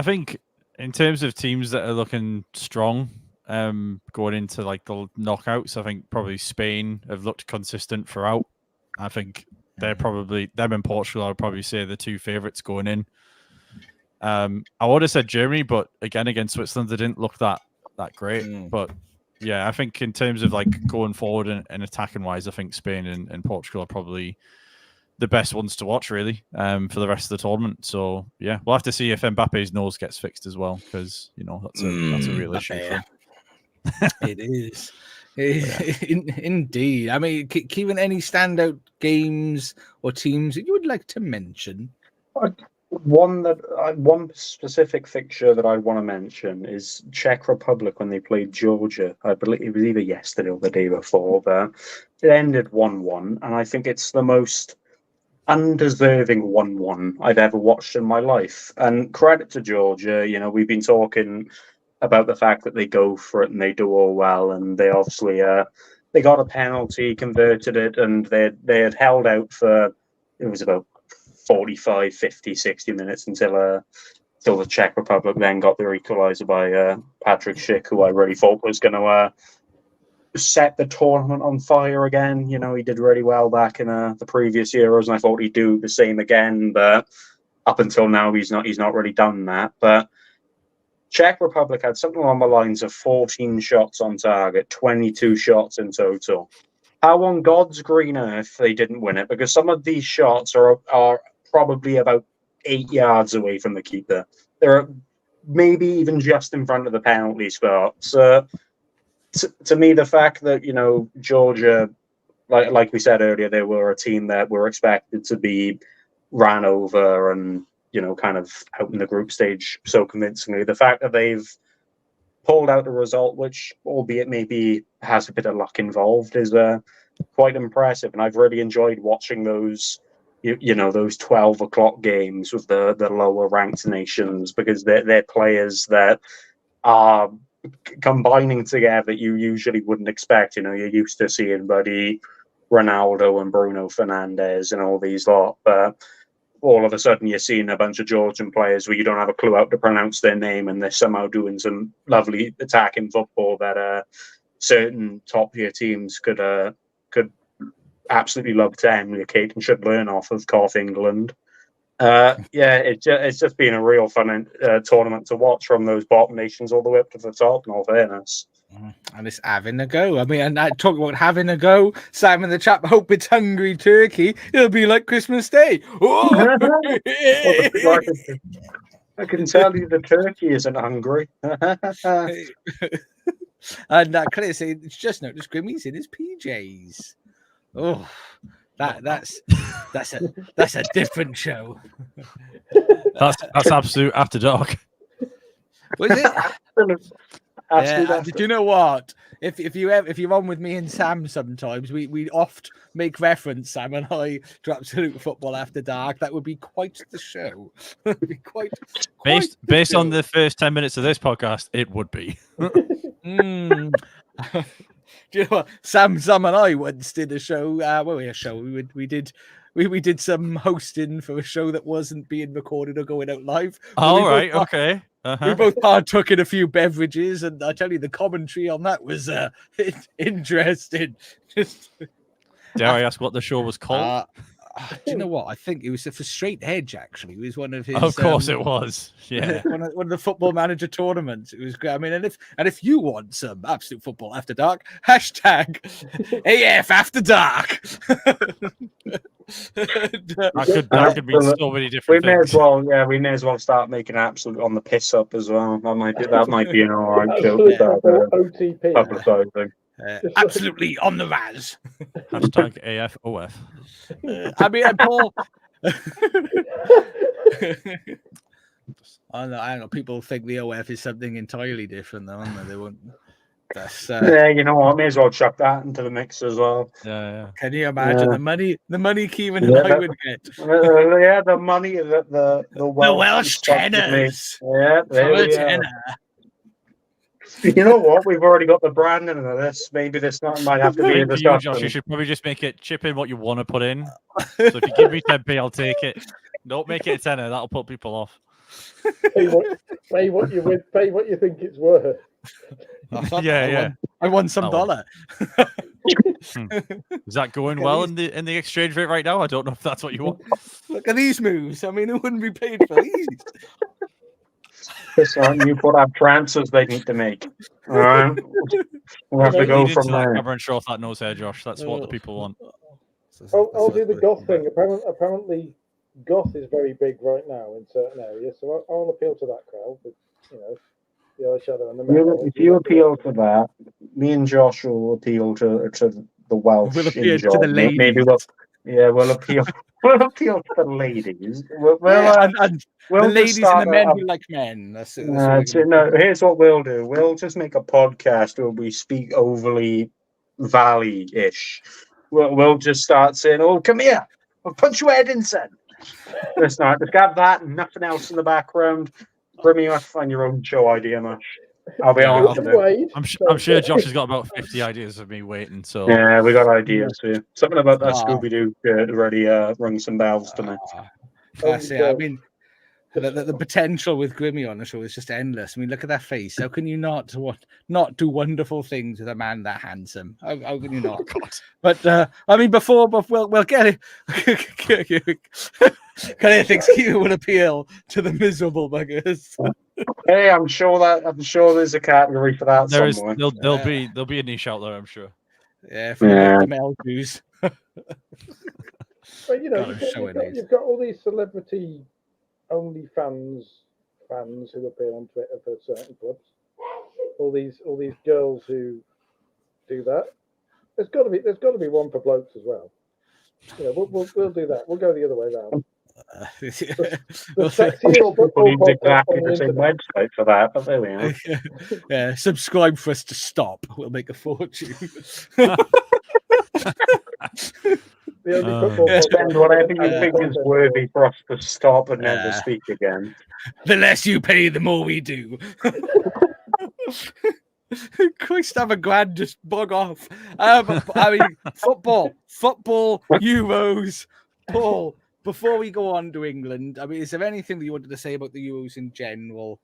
think in terms of teams that are looking strong, going into like the knockouts, I think probably Spain have looked consistent throughout. I think they're probably them and Portugal. I would probably say the two favourites going in. I would have said Germany, but again against Switzerland, they didn't look that great. But yeah, I think in terms of like going forward and attacking wise, I think Spain and Portugal are probably the best ones to watch really for the rest of the tournament. So yeah, we'll have to see if Mbappe's nose gets fixed as well, because you know that's a real issue for him. It is. Indeed. I mean, Kieran, any standout games or teams that you would like to mention? One specific fixture that I want to mention is Czech Republic when they played Georgia. I believe it was either yesterday or the day before, but it ended 1-1, and I think it's the most undeserving 1-1 I've ever watched in my life. And credit to Georgia, you know, we've been talking about the fact that they go for it and they do all well, and they obviously they got a penalty, converted it, and they had held out for it was about 45, 50, 60 minutes until the Czech Republic then got their equaliser by Patrick Schick, who I really thought was going to set the tournament on fire again. You know, he did really well back in the previous Euros, and I thought he'd do the same again, but up until now he's not really done that. But Czech Republic had something along the lines of 14 shots on target, 22 shots in total. How on God's green earth they didn't win it? Because some of these shots are probably about 8 yards away from the keeper. They're maybe even just in front of the penalty spot. So, to me, the fact that, you know, Georgia, like we said earlier, they were a team that were expected to be ran over and, you know, kind of out in the group stage so convincingly. The fact that they've pulled out a result, which, albeit maybe has a bit of luck involved, is quite impressive. And I've really enjoyed watching those, you know, those 12 o'clock games with the lower ranked nations, because they're players that are combining together that you usually wouldn't expect. You know, you're used to seeing Buddy, Ronaldo and Bruno Fernandes and all these lot, but all of a sudden you're seeing a bunch of Georgian players where you don't have a clue how to pronounce their name, and they're somehow doing some lovely attacking football that certain top tier teams could absolutely love to emulate and should learn off of Cough England. It's just been a real fun tournament to watch from those bottom nations all the way up to the top, in all fairness. And it's having a go. I mean, and I talk about having a go. Sam in the chat, hope it's hungry turkey. It'll be like Christmas Day. Oh! I can tell you the turkey isn't hungry. And Claire saying it's just noticed Grimmy's in his PJs. Oh, that's a different show. That's absolute after dark. Was it? Absolutely. Do you know what? If you're on with me and Sam, sometimes we oft make reference, Sam and I, to Absolute Football After Dark. That would be quite the show. It'd be quite Based on the first 10 minutes of this podcast, it would be. Do you know what? Sam and I once did a show. We did some hosting for a show that wasn't being recorded or going out live. All right, okay. We both partook in a few beverages, and I tell you, the commentary on that was interesting. Dare I ask what the show was called? Do you know what? I think it was for Straight Edge. Actually, it was one of his. Of course, it was. Yeah, one of the Football Manager tournaments. It was great. I mean, and if you want some Absolute Football After Dark, hashtag AF After Dark. That could mean so many different things. We may as well start making Absolute on the piss up as well. That might be an alright show. OTP. Publicising. Absolutely on the Raz. Hashtag AFOF. I mean, Paul. I don't know. People think the OF is something entirely different, though, aren't they? They won't. That's, yeah, you know what? May as well chuck that into the mix as well. Yeah. Can you imagine the money Kevin and I would get? Yeah, the money that the Welsh tenors. Yeah, tenor. You know what? We've already got the branding of this. Maybe this might have to be in the you, Josh, you should probably just make it chip in what you want to put in. So if you give me 10p, I'll take it. Don't make it a tenner. That'll put people off. Pay what you think it's worth. I want some dollar. Is that going well in the exchange rate right now? I don't know if that's what you want. Look at these moves. I mean, who wouldn't be paid for these? Newport have transfers they need to make. All right, we'll have to go from there. And show off that nose hair, Josh. That's what the people want. I'll do the goth thing. Apparently, goth is very big right now in certain areas, so I'll appeal to that crowd. With, the eyeshadow and the metal. If you appeal to that, me and Josh will appeal to the Welsh. We'll appeal to the ladies. Maybe we'll appeal. We'll appeal to the ladies. The ladies and the men who like men. No, here's what we'll do. We'll just make a podcast where we speak overly Valley-ish. We'll just start saying, "Oh, come here! I'll punch your head in, son." Let's not just have that and nothing else in the background. Grimmy, you have to find your own show idea, Mush. I'll be honest. I'm sure Josh has got about 50 ideas of me waiting. So yeah, we got ideas too. Something about that Scooby Doo already rung some bells to me. That's it. I mean, the potential with Grimmy on the show is just endless. I mean, look at that face. How can you not do wonderful things with a man that handsome? How can you not? But I mean, before we'll get it. Claire thinks Q will appeal to the miserable buggers. Hey, I'm sure there's a category for that somewhere. There'll be a niche out there, I'm sure. Yeah, for the male Jews. But you've got all these celebrity OnlyFans fans who appear on Twitter for certain clubs. All these girls who do that. There's got to be one for blokes as well. We'll do that. We'll go the other way around. I'm sure people use exactly the same website for that, but there we are. Yeah, subscribe for us to stop. We'll make a fortune. Spend whatever you think is worthy for us to stop and never speak again. The less you pay, the more we do. Christ, have a grand, just bug off. I mean, football, Euros. Paul, before we go on to England, I mean, is there anything that you wanted to say about the Euros in general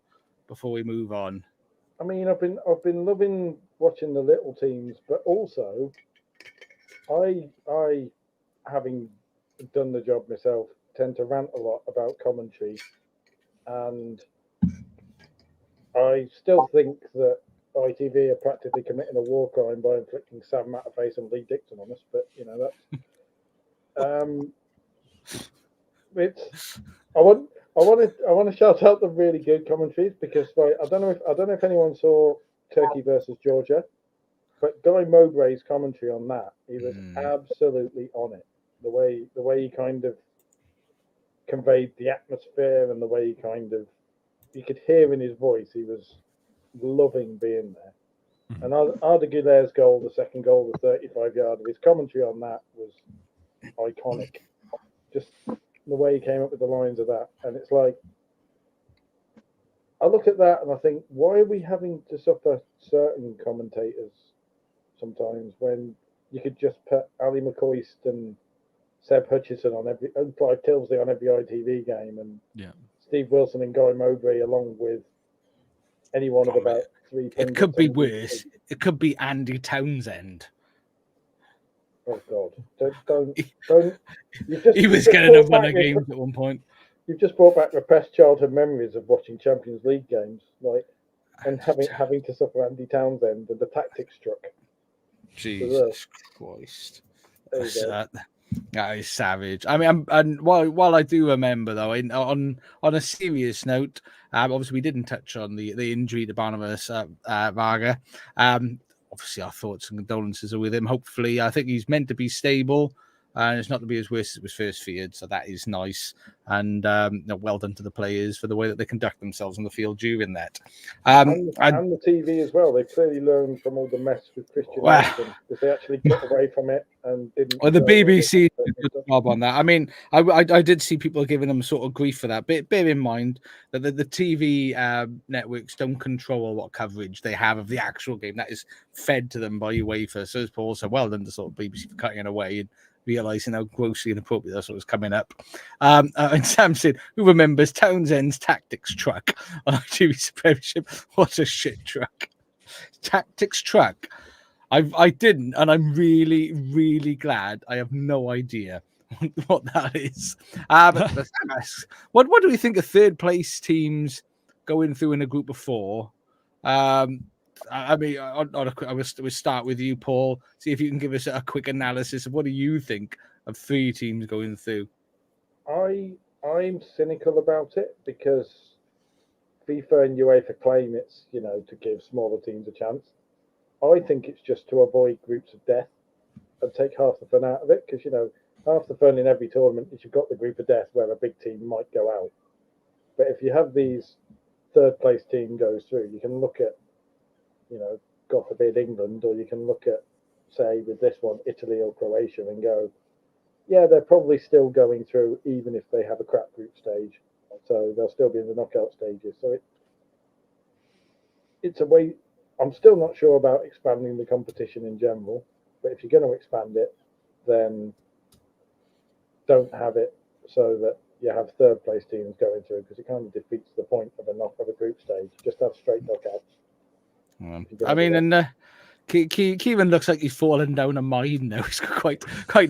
before we move on? I mean, I've been loving watching the little teams, but also, I having done the job myself, tend to rant a lot about commentary, and I still think that ITV are practically committing a war crime by inflicting Sam Matterface and Lee Dixon on us. But that's it's. I want to shout out the really good commentaries because I don't know if anyone saw Turkey versus Georgia, but Guy Mowbray's commentary on that, he was absolutely on it. The way he kind of conveyed the atmosphere and the way you could hear in his voice he was loving being there. And Arda Güler's goal, the second goal, the 35-yard, his commentary on that was iconic. Just the way he came up with the lines of that. And it's like, I look at that and I think, why are we having to suffer certain commentators sometimes when you could just put Ali McCoist and Seb Hutchison and Clive Tilsley on every ITV game, and Steve Wilson and Guy Mowbray along with anyone of about 3 It could be worse. It could be Andy Townsend. Oh God! Don't. He was getting a run of games at one point. You've just brought back repressed childhood memories of watching Champions League games, and having to suffer Andy Townsend and the tactics struck. Jesus Christ! That is savage. I mean, and while I do remember though, on a serious note, obviously we didn't touch on the injury to Barnabas Varga. Obviously our thoughts and condolences are with him. Hopefully, I think he's meant to be stable. And it's not to be as worse as it was first feared, so that is nice. And well done to the players for the way that they conduct themselves on the field during that. And the TV as well. They clearly learned from all the mess with Christian Eriksen, because they actually got away from it and didn't. Well, the BBC did a good job on that. I mean, I did see people giving them sort of grief for that. But bear in mind that the TV networks don't control what coverage they have of the actual game. That is fed to them by UEFA. So as Paul said, well done to sort of BBC for cutting it away and realising how grossly inappropriate that's what was coming up. And Sam said, who remembers Townsend's tactics truck on ITV's Premiership? What a shit truck. Tactics truck. I didn't, and I'm really, really glad. I have no idea what that is. But Sam asks, what do we think of third place teams going through in a group of four? I mean, I will start with you, Paul. See if you can give us a quick analysis of what do you think of three teams going through. I'm cynical about it because FIFA and UEFA claim it's to give smaller teams a chance. I think it's just to avoid groups of death and take half the fun out of it because half the fun in every tournament is you've got the group of death where a big team might go out. But if you have these third place team goes through, you can look at God forbid England, or you can look at, say, with this one, Italy or Croatia and go, yeah, they're probably still going through even if they have a crap group stage. So they'll still be in the knockout stages. So it's a way. I'm still not sure about expanding the competition in general, but if you're going to expand it, then don't have it so that you have third place teams going through, because it kind of defeats the point of a group stage. Just have straight knockouts. I mean, and Kieran looks like he's fallen down a mine now. He's quite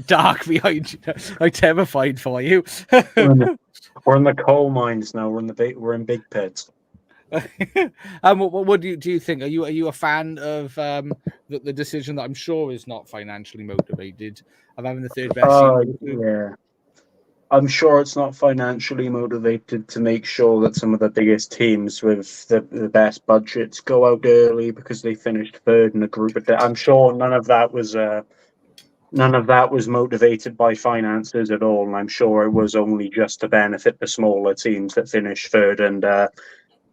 dark behind you. I'm terrified for you. We're in the coal mines now. We're in big pits. What do you think? Are you a fan of the decision that I'm sure is not financially motivated of having the third best team? Yeah. I'm sure it's not financially motivated to make sure that some of the biggest teams with the best budgets go out early because they finished third in a group of. I'm sure none of that was motivated by finances at all, and I'm sure it was only just to benefit the smaller teams that finished third and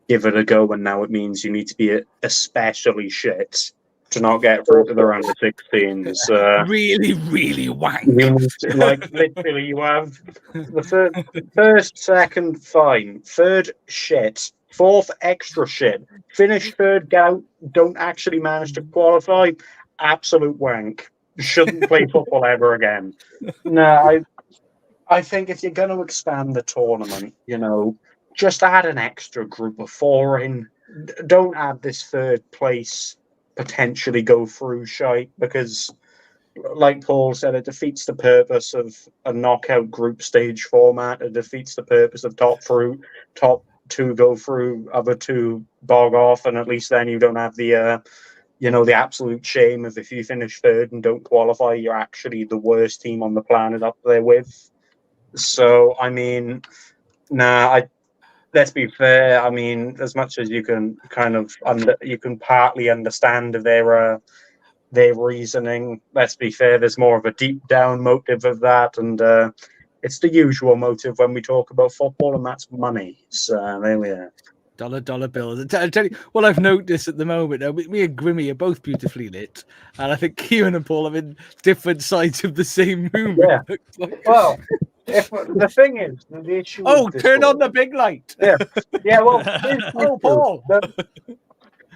give it a go. And now it means you need to be especially shit to not get through to the round of 16s. Really, really wank. Literally, you have the first, second, fine. Third, shit. Fourth, extra shit. Finish third, don't actually manage to qualify. Absolute wank. Shouldn't play football ever again. No, I think if you're going to expand the tournament, just add an extra group of four in. Don't add this third place potentially go through shite, because like Paul said, it defeats the purpose of a knockout group stage format. It defeats the purpose of top two go through, other two bog off, and at least then you don't have the the absolute shame of if you finish third and don't qualify, you're actually the worst team on the planet up there with. So, I mean, let's be fair. I mean, as much as you can you can partly understand their reasoning. Let's be fair. There's more of a deep down motive of that, and it's the usual motive when we talk about football, and that's money. So there we are. Dollar bills. I tell you, what I've noticed at the moment, me and Grimmy are both beautifully lit, and I think Kieran and Paul are in different sides of the same room. Yeah. Well, if the thing is, the issue. Oh, with this turn on world- the big light. Yeah. Well, here's the Oh, issue. Paul.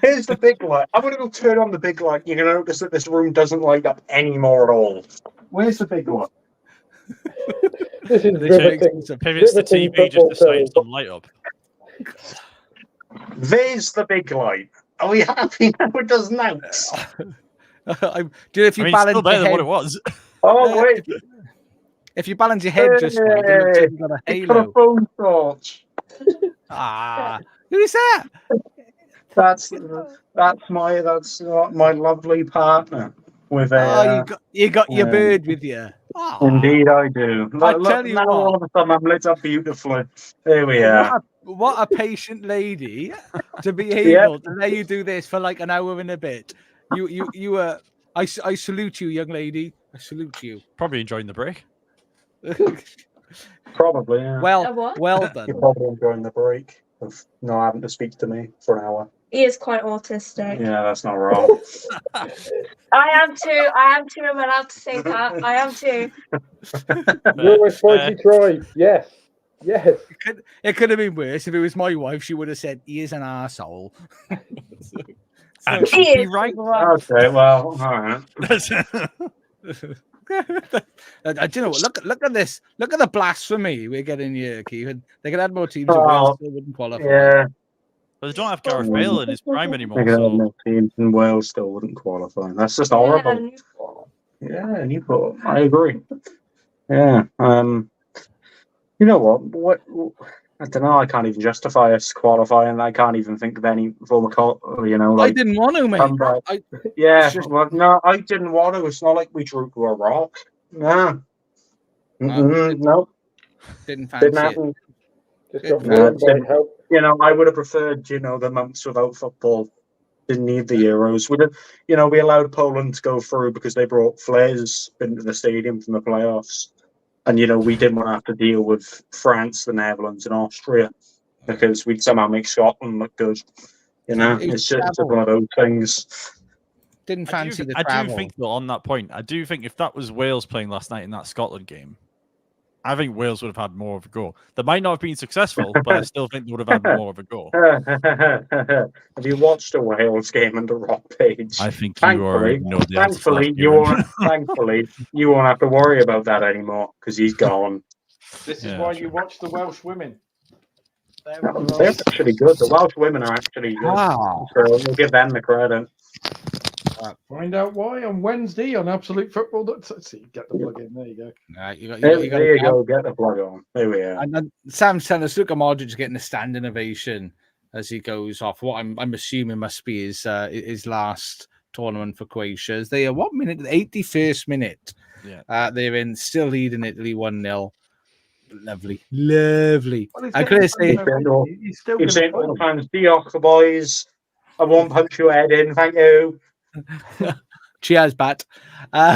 Here's the big light. I'm gonna go turn on the big light. You're gonna notice that this room doesn't light up anymore at all. Where's the big light? This is They change riveting. pivots the riveting TV, just football decides telly. to light up. There's the big light. Are we happy now? It does now. Do you know if you I mean, it's balance still better your than what head, it was. Oh wait, if you balance your head just right, it looks like you've got a it's got a halo. phone torch. Ah, who is that? That's my lovely partner with Oh, a. you got your yeah. bird with you. Ah. Indeed, I do. I Look, tell you now what. all of a sudden I'm lit up beautifully. There we are. What a patient lady to be Yeah. able to let you do this for like an hour and a bit. You I salute you, young lady. I salute you. Probably enjoying the break. Probably. Yeah. Well done. You're probably enjoying the break of not having to speak to me for an hour. He is quite autistic. Yeah, that's not wrong. I am too. I'm allowed to say that. I am too. You're a spicy tribe. Yes. Yes. It could have been worse if it was my wife. She would have said, "He is an arsehole." And He she'd be is right. Okay, well, all right. Do you know what? Look at this. Look at the blasphemy we're getting here, Keith. They could add more teams. Oh, Wales still wouldn't qualify. Yeah, But they don't have Gareth Bale in his prime anymore. they could have So more teams and Wales still wouldn't qualify. That's just horrible. Yeah, Newport. I agree. Yeah. You know what? I don't know. I can't even justify us qualifying. I can't even think of any form of I didn't want to, mate. comeback. Yeah. Well, no, I didn't want to. It's not like we drew to a rock. No. No. Didn't fancy Didn't it. happen. Just got No, ruined by didn't. help. I would have preferred, the months without football. Didn't need the Euros. We allowed Poland to go through because they brought flares into the stadium from the playoffs. And, we didn't want to have to deal with France, the Netherlands, and Austria because we'd somehow make Scotland look good. It's just one of those things. Didn't fancy the I travel. do think, though, on that point, I do think if that was Wales playing last night in that Scotland game, I think Wales would have had more of a go. They might not have been successful, but I still think they would have had more of a go. Have you watched a Wales game on the Rock page? I think you already know the answer to that, Thankfully, you won't have to worry about that anymore because he's gone. This is Yeah, why true. you watch the Welsh women. They're actually good. The Welsh women are actually good. Wow. So we'll give them the credit. Find out why on Wednesday on Absolute Football. See, get the plug in. There you go. There you go. Get the plug on. There we are. And then Sam's telling us, Luka Modric getting a standing ovation as he goes off. What I'm assuming must be his last tournament for Croatia. They are what minute? The 81st minute. Yeah. They're in, still leading Italy 1-0. Lovely. Well, I could say he's still You've going seen all the to fans. Dioch, boys. I won't punch your head in. Thank you. cheers, Bat.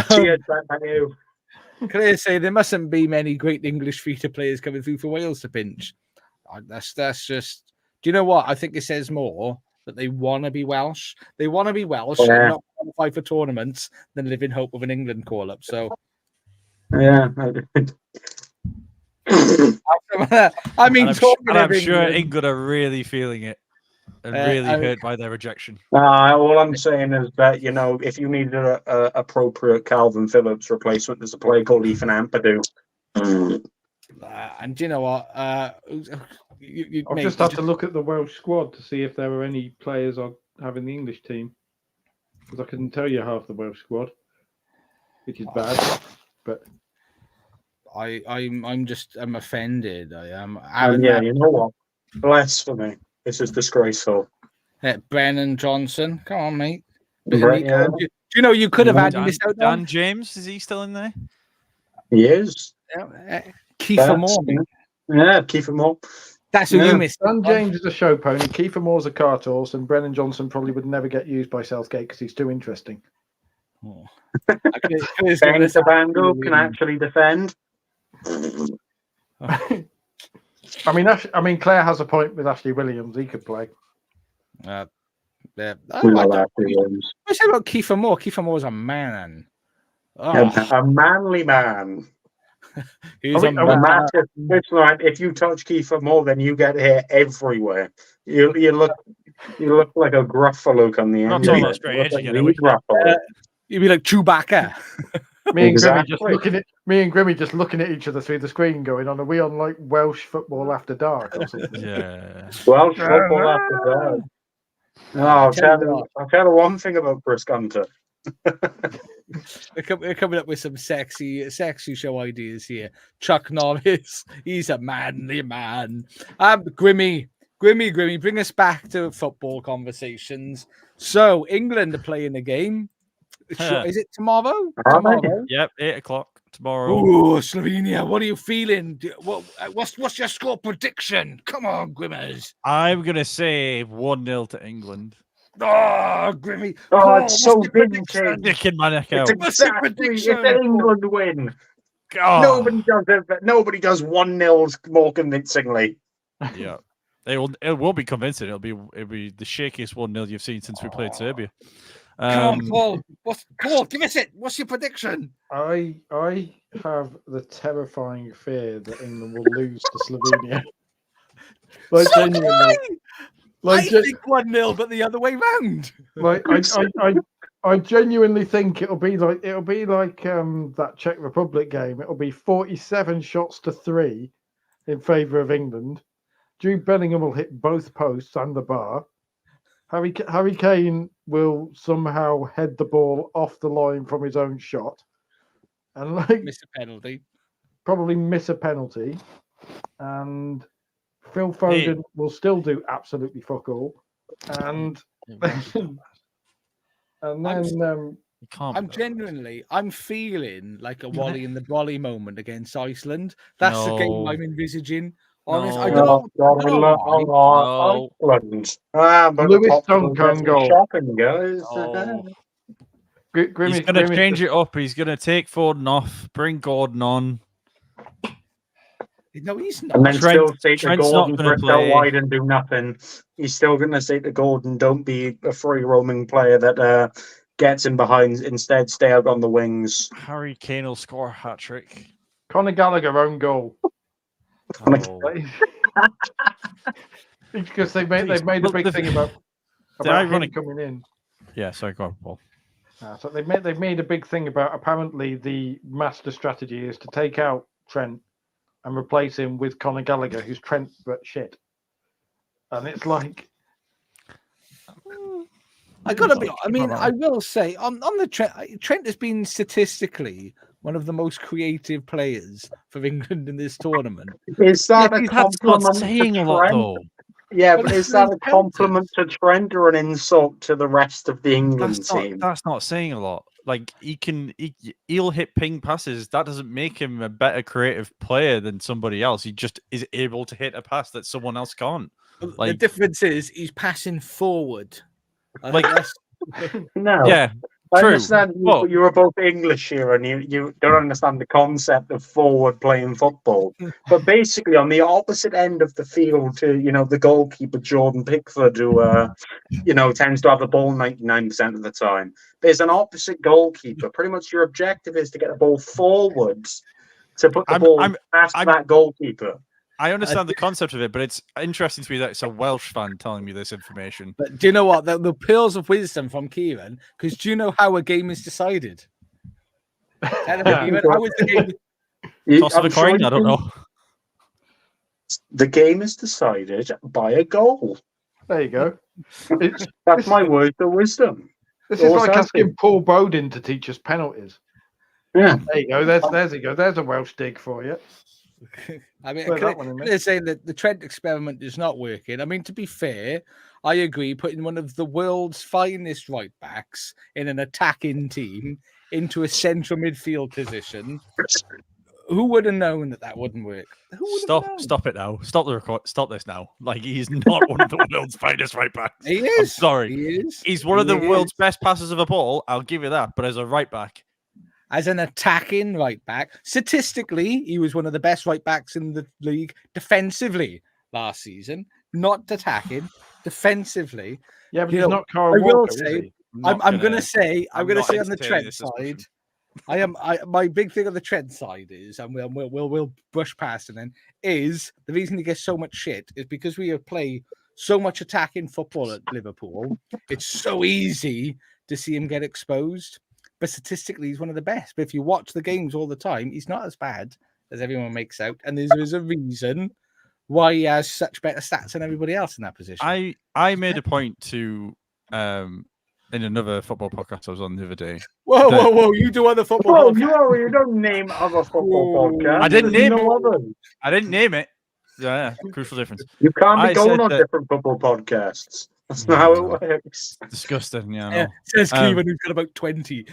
Cheers, thank you. Can I say there mustn't be many great English feeder players coming through for Wales to pinch. That's just. Do you know what? I think it says more that they want to be Welsh. They want to be Welsh and not qualify for tournaments than live in hope of an England call up. So yeah. I mean, I'm sure England are really feeling it and really hurt by their rejection. All I'm saying is that if you needed a appropriate Calvin Phillips replacement, there's a player called Ethan Ampadu. And do you know what? I'll just have to look at the Welsh squad to see if there were any players on having the English team, because I couldn't tell you half the Welsh squad, which is bad. But I'm offended. I am. Yeah, you know what? Blasphemy. This is disgraceful. Brennan Johnson, come on, mate. Right, yeah. Do you know you could have had Dan, missed out Dan on James, is he still in there? He is. Kiefer Moore? Yeah, Kiefer Moore. That's who Yeah. you missed. Dan on. James is a show pony. Kiefer Moore's a cart horse, and Brennan Johnson probably would never get used by Southgate because he's too interesting. Oh. Ben Cabango can actually defend. I mean, Claire has a point with Ashley Williams. He could play. Yeah. We love Ashley Williams. I say about Kiefer Moore. Kiefer Moore's a man. Oh, A manly man. he's I a mean, A man. massive. It's like if you touch Kiefer Moore, then you get hair everywhere. You look like a Gruffalo on the end. Not of talking it. about straight You look edge like again, the are we? Gruffalo. You'd be like Chewbacca. Me and Grimmy Exactly. just looking at each other through the screen, going, "Are we on like Welsh football after dark or something?" Yeah. Well, football after that. No, I'll tell you one thing about Chris Gunter. They're coming up with some sexy show ideas here. Chuck Norris, he's a manly man. Grimmy, bring us back to football conversations. So England are playing a game. Is it tomorrow? Tomorrow. Yep, 8:00 tomorrow. Oh, Slovenia, what are you feeling? What's your score prediction? Come on, Grimmers. I'm gonna say 1-0 to England. Oh, Grimmy. Oh, it's so what's your prediction? vintage. Kicking my neck out. It's exactly. It's an England win. Oh, Nobody does 1-0 more convincingly. yeah. It will be convincing. It'll be the shakiest 1-0 you've seen since we played Serbia. Come on, Paul. Paul, give us it. What's your prediction? I have the terrifying fear that England will lose to Slovenia. Like So do genuinely, I think 1-0, but the other way round. like I genuinely think it'll be like that Czech Republic game. It'll be 47 shots to 3 in favour of England. Jude Bellingham will hit both posts and the bar. Harry Kane will somehow head the ball off the line from his own shot, and Miss a penalty. probably miss a penalty. And Phil Foden will still do absolutely fuck all. And then I'm feeling like a Wally in the Brolly moment against Iceland. That's the game I'm envisaging. Honest, I don't know. Iceland. But Lewis Dunk on goal. Shopping, guys. He's going to change it up. He's going to take Foden off, bring Gordon on. No, he's not. And then still say to Trent's Gordon, not gonna drift out play. wide and do nothing. He's still going to say to Gordon, don't be a free roaming player that gets in behind. Instead, stay out on the wings. Harry Kane will score a hat trick. Conor Gallagher own goal. Oh. Because they've made a big thing about him coming in. Yeah, sorry, go on, Paul. So they've made a big thing about apparently the master strategy is to take out Trent and replace him with Conor Gallagher, who's Trent but shit. And it's like, I gotta be. I mean, I will say on the Trent has been statistically one of the most creative players for England in this tournament. Is that a That's compliment not saying to a lot, Trent? though. Yeah, But but it's is that a been compliment to Trent or an insult to the rest of the England That's team? not saying a lot. Like he'll hit ping passes. That doesn't make him a better creative player than somebody else. He just is able to hit a pass that someone else can't. The difference is he's passing forward. Like, No. yeah, I true. understand you were both English here and you don't understand the concept of forward playing football. But basically on the opposite end of the field to, the goalkeeper Jordan Pickford who tends to have the ball 99% of the time. There's an opposite goalkeeper. Pretty much your objective is to get the ball forwards to put the ball past that goalkeeper. I understand the concept of it, but it's interesting to me that it's a Welsh fan telling me this information. But do you know what? The pearls of wisdom from Kieran, because do you know how a game is decided? Tell him, Kieran, how is the game? Toss of a coin? I don't know. The game is decided by a goal. there you go. That's my words of wisdom. This is like asking Paul Bowden to teach us penalties. Yeah. There you go. There's a Welsh dig for you. I mean, Throw that one in there. they're saying that the Trent experiment is not working. I mean, to be fair, I agree. Putting one of the world's finest right backs in an attacking team into a central midfield position, who would have known that wouldn't work? Who would have known? Stop it now. Stop the record. Stop this now. Like, he's not one of the world's finest right backs. He is. I'm sorry. He is. He's one of the He world's is. best passers of a ball. I'll give you that. But as a right back, As an attacking right back, statistically, he was one of the best right backs in the league defensively last season. Not attacking, defensively. Yeah, but You he's know, not Carl I will Walker, is say- he? I'm not going to say, I'm on not the entertaining Trent this side. discussion. My big thing on the Trent side is, and we'll brush past it then, is the reason he gets so much shit is because we play so much attacking football at Liverpool. It's so easy to see him get exposed. But statistically, he's one of the best. But if you watch the games all the time, he's not as bad as everyone makes out. And there's a reason why he has such better stats than everybody else in that position. I made a point to in another football podcast I was on the other day. Whoa! You do other football. Well, podcasts. you don't name other football podcasts. I didn't There's name no it. others. I didn't name it. Yeah, crucial difference. You can't be I going said on that- different football podcasts. That's not how it works. Disgusting. Yeah, I Yeah, know. says Cleveland, who's got about 20.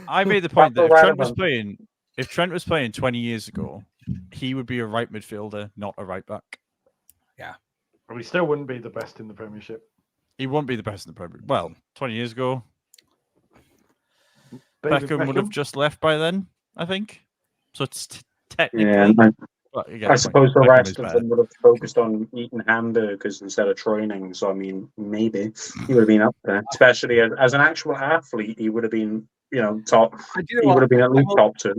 I made the point that That's if Trent was irrelevant. playing, if Trent was playing 20 years ago, he would be a right midfielder, not a right back. Well, he still wouldn't be the best in the Premiership. He won't be the best in the Premier. Well, 20 years ago, David Beckham would have just left by then, I think. So it's technically. Yeah, and But you get I the suppose the point. Beckham rest is of better. them would have focused on eating hamburgers instead of training. So, I mean, maybe he would have been up there. Especially as an actual athlete, he would have been, top. And you He know would what? have been at least top 2.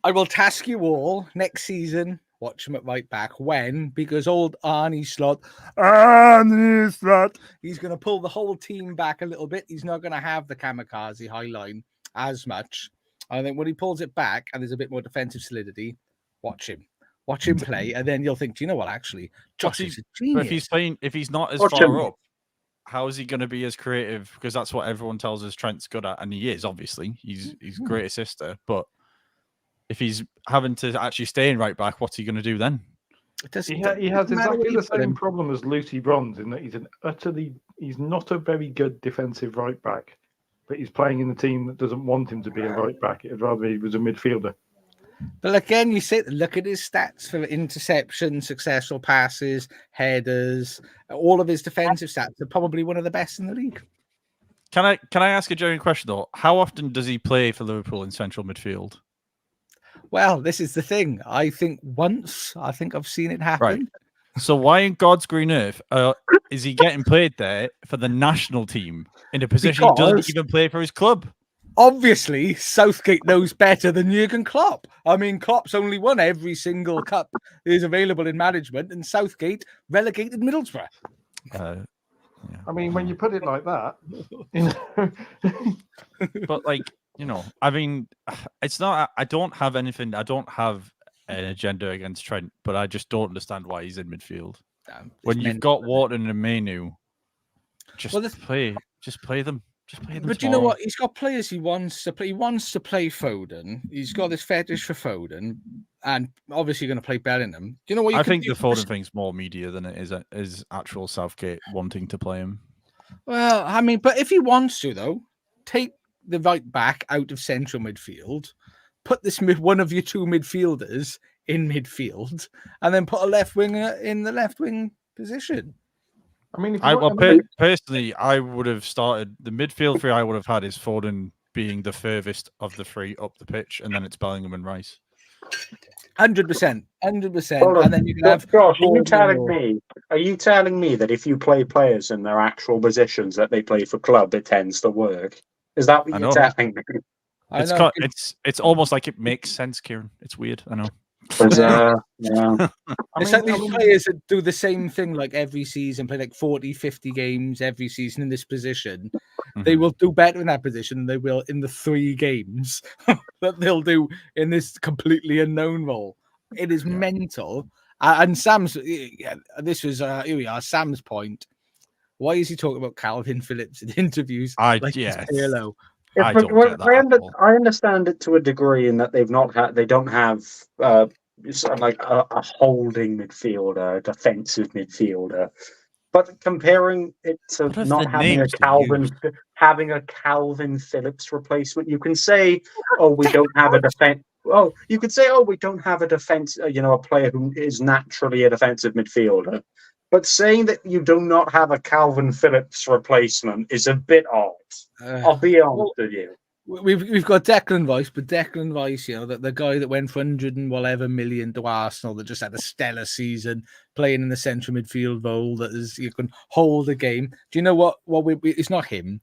I will task you all next season. Watch him at right back. When? Because old Arnie Slot, he's going to pull the whole team back a little bit. He's not going to have the kamikaze high line as much. I think when he pulls it back and there's a bit more defensive solidity, watch him play, and then you'll think, do you know what? Actually, Josh is a But genius. if he's not as Watch far him. up, how is he going to be as creative? Because that's what everyone tells us Trent's good at, and he is obviously. He's a great assister, but if he's having to actually stay in right back, what's he going to do then? It doesn't, He has doesn't matter exactly where you the put same him. problem as Lucy Bronze in that he's not a very good defensive right back, but he's playing in a team that doesn't want him to be a right back. It'd rather he was a midfielder. But again, look at his stats for interceptions, successful passes, headers. All of his defensive stats are probably one of the best in the league. Can I ask a genuine question though? How often does he play for Liverpool in central midfield? Well, this is the thing. I think once. I think I've seen it happen. Right. So why in God's green earth is he getting played there for the national team in a position he Because- doesn't even play for his club? Obviously, Southgate knows better than Jurgen Klopp. I mean, Klopp's only won every single cup that is available in management, and Southgate relegated Middlesbrough. Yeah. I mean, when you put it like that, But I mean, it's not. I don't have anything. I don't have an agenda against Trent, but I just don't understand why he's in midfield when you've got Wharton and Mainu. Just play them. Just play them. But you know what? He's got players he wants to play. He wants to play Foden. He's got this fetish for Foden, and obviously going to play Bellingham. Do you know what? I think the Foden thing's more media than it is actual Southgate wanting to play him. Well, I mean, but if he wants to, though, take the right back out of central midfield, put this one of your two midfielders in midfield, and then put a left winger in the left wing position. I mean, Personally, I would have started the midfield three. I would have had is Foden being the furthest of the three up the pitch, and then it's Bellingham and Rice. 100%, and then you can have. Josh, are you telling me that if you play players in their actual positions that they play for club, it tends to work? Is that what you're telling me? It's almost like it makes sense, Kieran. It's weird. I know. Yeah. It's like these players that do the same thing like every season, play like 40, 50 games every season in this position. Mm-hmm. They will do better in that position than they will in the 3 games that they'll do in this completely unknown role. It is mental. And Sam's, this was, here we are, Sam's point. Why is he talking about Calvin Phillips in interviews? Hello. I don't get that at all. I understand it to a degree in that they don't have like a holding midfielder, a defensive midfielder. But comparing it to What if not the having a names they used? Calvin Phillips replacement, you can say, "Oh, we don't have a defense." Oh, you could say, "Oh, we don't have a defense." A player who is naturally a defensive midfielder. But saying that you do not have a Calvin Phillips replacement is a bit odd. I'll be honest with you. We've got Declan Rice, but Declan Rice, the guy that went for 100 and whatever million to Arsenal, that just had a stellar season playing in the central midfield role, you can hold a game. Do you know what? It's not him.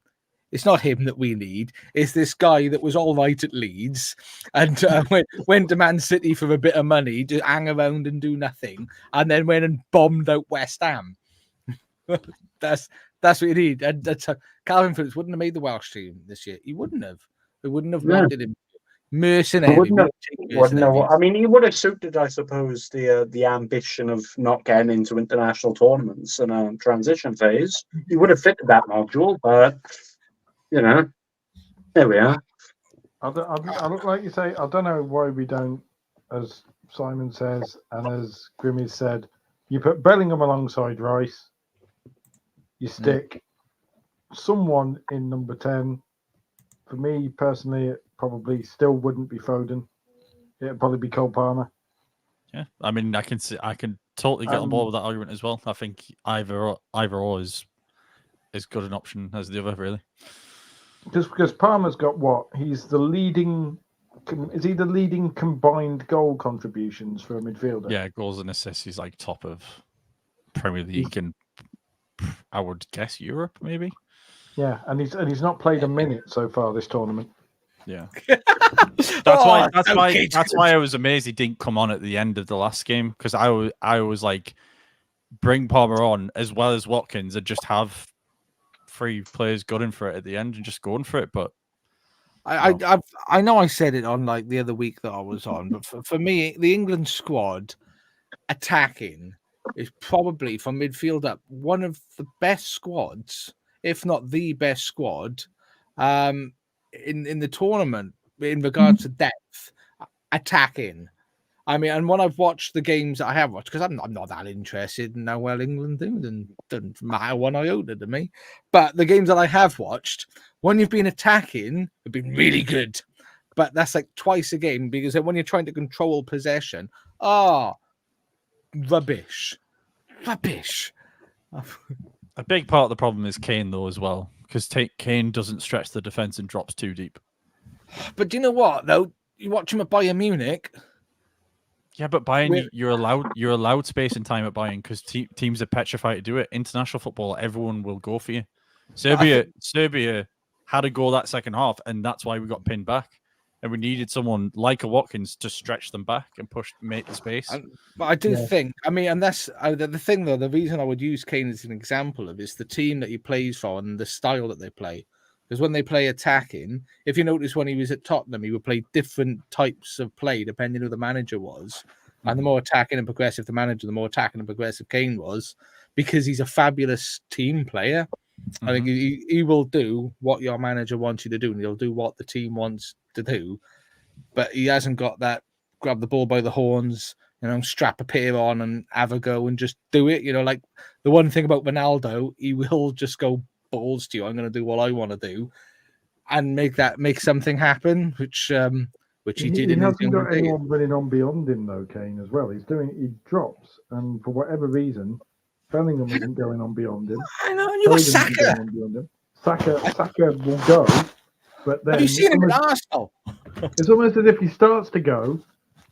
It's not him that we need. It's this guy that was all right at Leeds and went to Man City for a bit of money to hang around and do nothing, and then went and bombed out West Ham. That's what you need. And Calvin Phillips wouldn't have made the Welsh team this year. He wouldn't have. We wouldn't have wanted him. Mercenary. Wouldn't have. I mean, he would have suited, I suppose, the ambition of not getting into international tournaments in a transition phase. He would have fitted that module, but there we are. I don't like you say. I don't know why we don't, as Simon says and as Grimmy said, you put Bellingham alongside Rice. You stick someone in number 10. For me personally, it probably still wouldn't be Foden. It'd probably be Cole Palmer. Yeah, I mean, I can totally get on board with that argument as well. I think either or is as good an option as the other, really. Just because Palmer's got what? He's the leading. Is he the leading combined goal contributions for a midfielder? Yeah, goals and assists. He's like top of Premier League and I would guess Europe, maybe. Yeah, and he's not played a minute so far this tournament. Yeah, that's why I was amazed he didn't come on at the end of the last game, because I was like, bring Palmer on as well as Watkins and just have 3 players gunning for it at the end and just going for it. But I know I said it on like the other week that I was on, but for me, the England squad attacking is probably from midfield up one of the best squads, if not the best squad, in the tournament in regards to depth attacking. I mean, and when I've watched the games that I have watched, because I'm not that interested in how well England do, and doesn't matter one iota to me. But the games that I have watched, when you've been attacking, have been really good. But that's like twice a game, because when you're trying to control possession, rubbish. A big part of the problem is Kane, though, as well, because Kane doesn't stretch the defense and drops too deep. But do you know what, though? You watch him at Bayern Munich. Yeah, but Bayern, you're allowed space and time at Bayern because teams are petrified to do it. International football, everyone will go for you. Serbia had a goal that second half, and that's why we got pinned back. And we needed someone like a Watkins to stretch them back and make the space. But I do think, I mean, and that's the thing, though. The reason I would use Kane as an example of is the team that he plays for and the style that they play. Because when they play attacking, if you notice when he was at Tottenham, he would play different types of play depending who the manager was. Mm-hmm. And the more attacking and progressive the manager, the more attacking and progressive Kane was, because he's a fabulous team player. Mm-hmm. I think he will do what your manager wants you to do, and he'll do what the team wants to do. But he hasn't got that grab the ball by the horns, strap a pair on and have a go and just do it. Like the one thing about Ronaldo, he will just go balls to you. I'm going to do what I want to do, and make something happen, which he did. He hasn't got anyone running on beyond him though, Kane, as well. He drops, and for whatever reason, Bellingham isn't going on beyond him. I know, you got Saka. Saka will go, but then have you seen him in Arsenal? It's almost as if he starts to go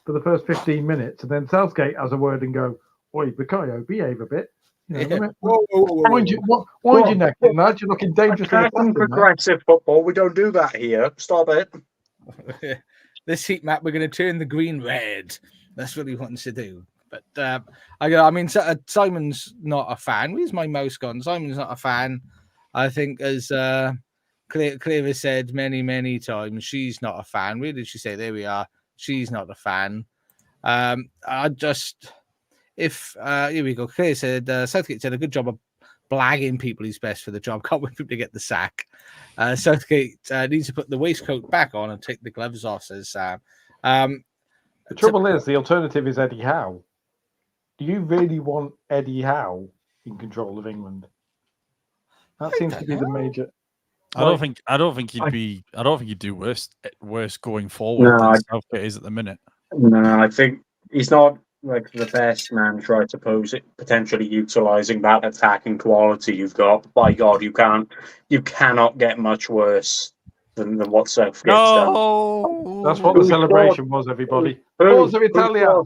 for the first 15 minutes, and then Southgate has a word and go, "Oi, Bukayo, behave a bit." Wind your neck in, lad. You're looking dangerously attacking progressive football. We don't do that here. Stop it. This heat map, we're going to turn the green red. That's what he wants to do. But I mean, Simon's not a fan. Where's my mouse gone? Simon's not a fan. I think, as Claire has said many times, she's not a fan. Where did she say? There we are. She's not a fan. Here we go. Claire said Southgate did a good job of blagging people he's best for the job. Can't wait for him to get the sack. Southgate needs to put the waistcoat back on and take the gloves off, says Sam. The trouble is, the alternative is Eddie Howe. Do you really want Eddie Howe in control of England? That seems to be the major. I don't think he'd do worse going forward than Southgate is at the minute. No, I think he's not like the best man to, I suppose, potentially utilising that attacking quality you've got. By God, you cannot get much worse than what Southgate's done. That's what the celebration was, everybody. Forza Italia!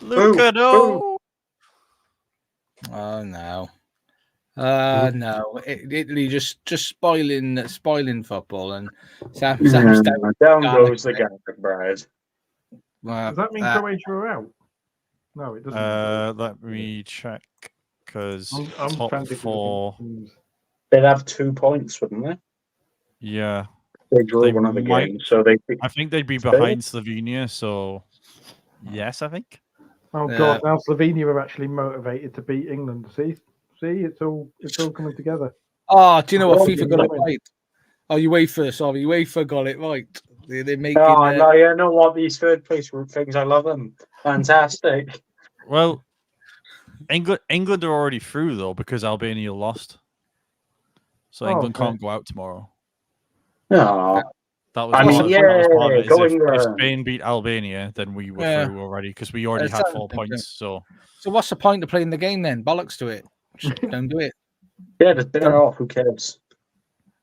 Luca, no! Oh no. No, Italy just spoiling football, and Sam's down goes the garlic bread. Does that mean Croatia are out? No, it doesn't. Let me check because I'm top four. They'd have 2 points, wouldn't they? Yeah, they drew one of the games, so I think they'd be behind Slovenia. So yes, I think. Oh God! Now Slovenia are actually motivated to beat England. See, it's all coming together. Oh, do you know what? FIFA got it right. Oh, UEFA got it right. They're making. No, you know what? These third place group things, I love them. Fantastic. Well, England are already through though because Albania lost, so England can't go out tomorrow. No. That was if Spain beat Albania, then we were through already because we already had 4 points. So what's the point of playing the game then? Bollocks to it. Just don't do it. Yeah, just bin it off. Who cares?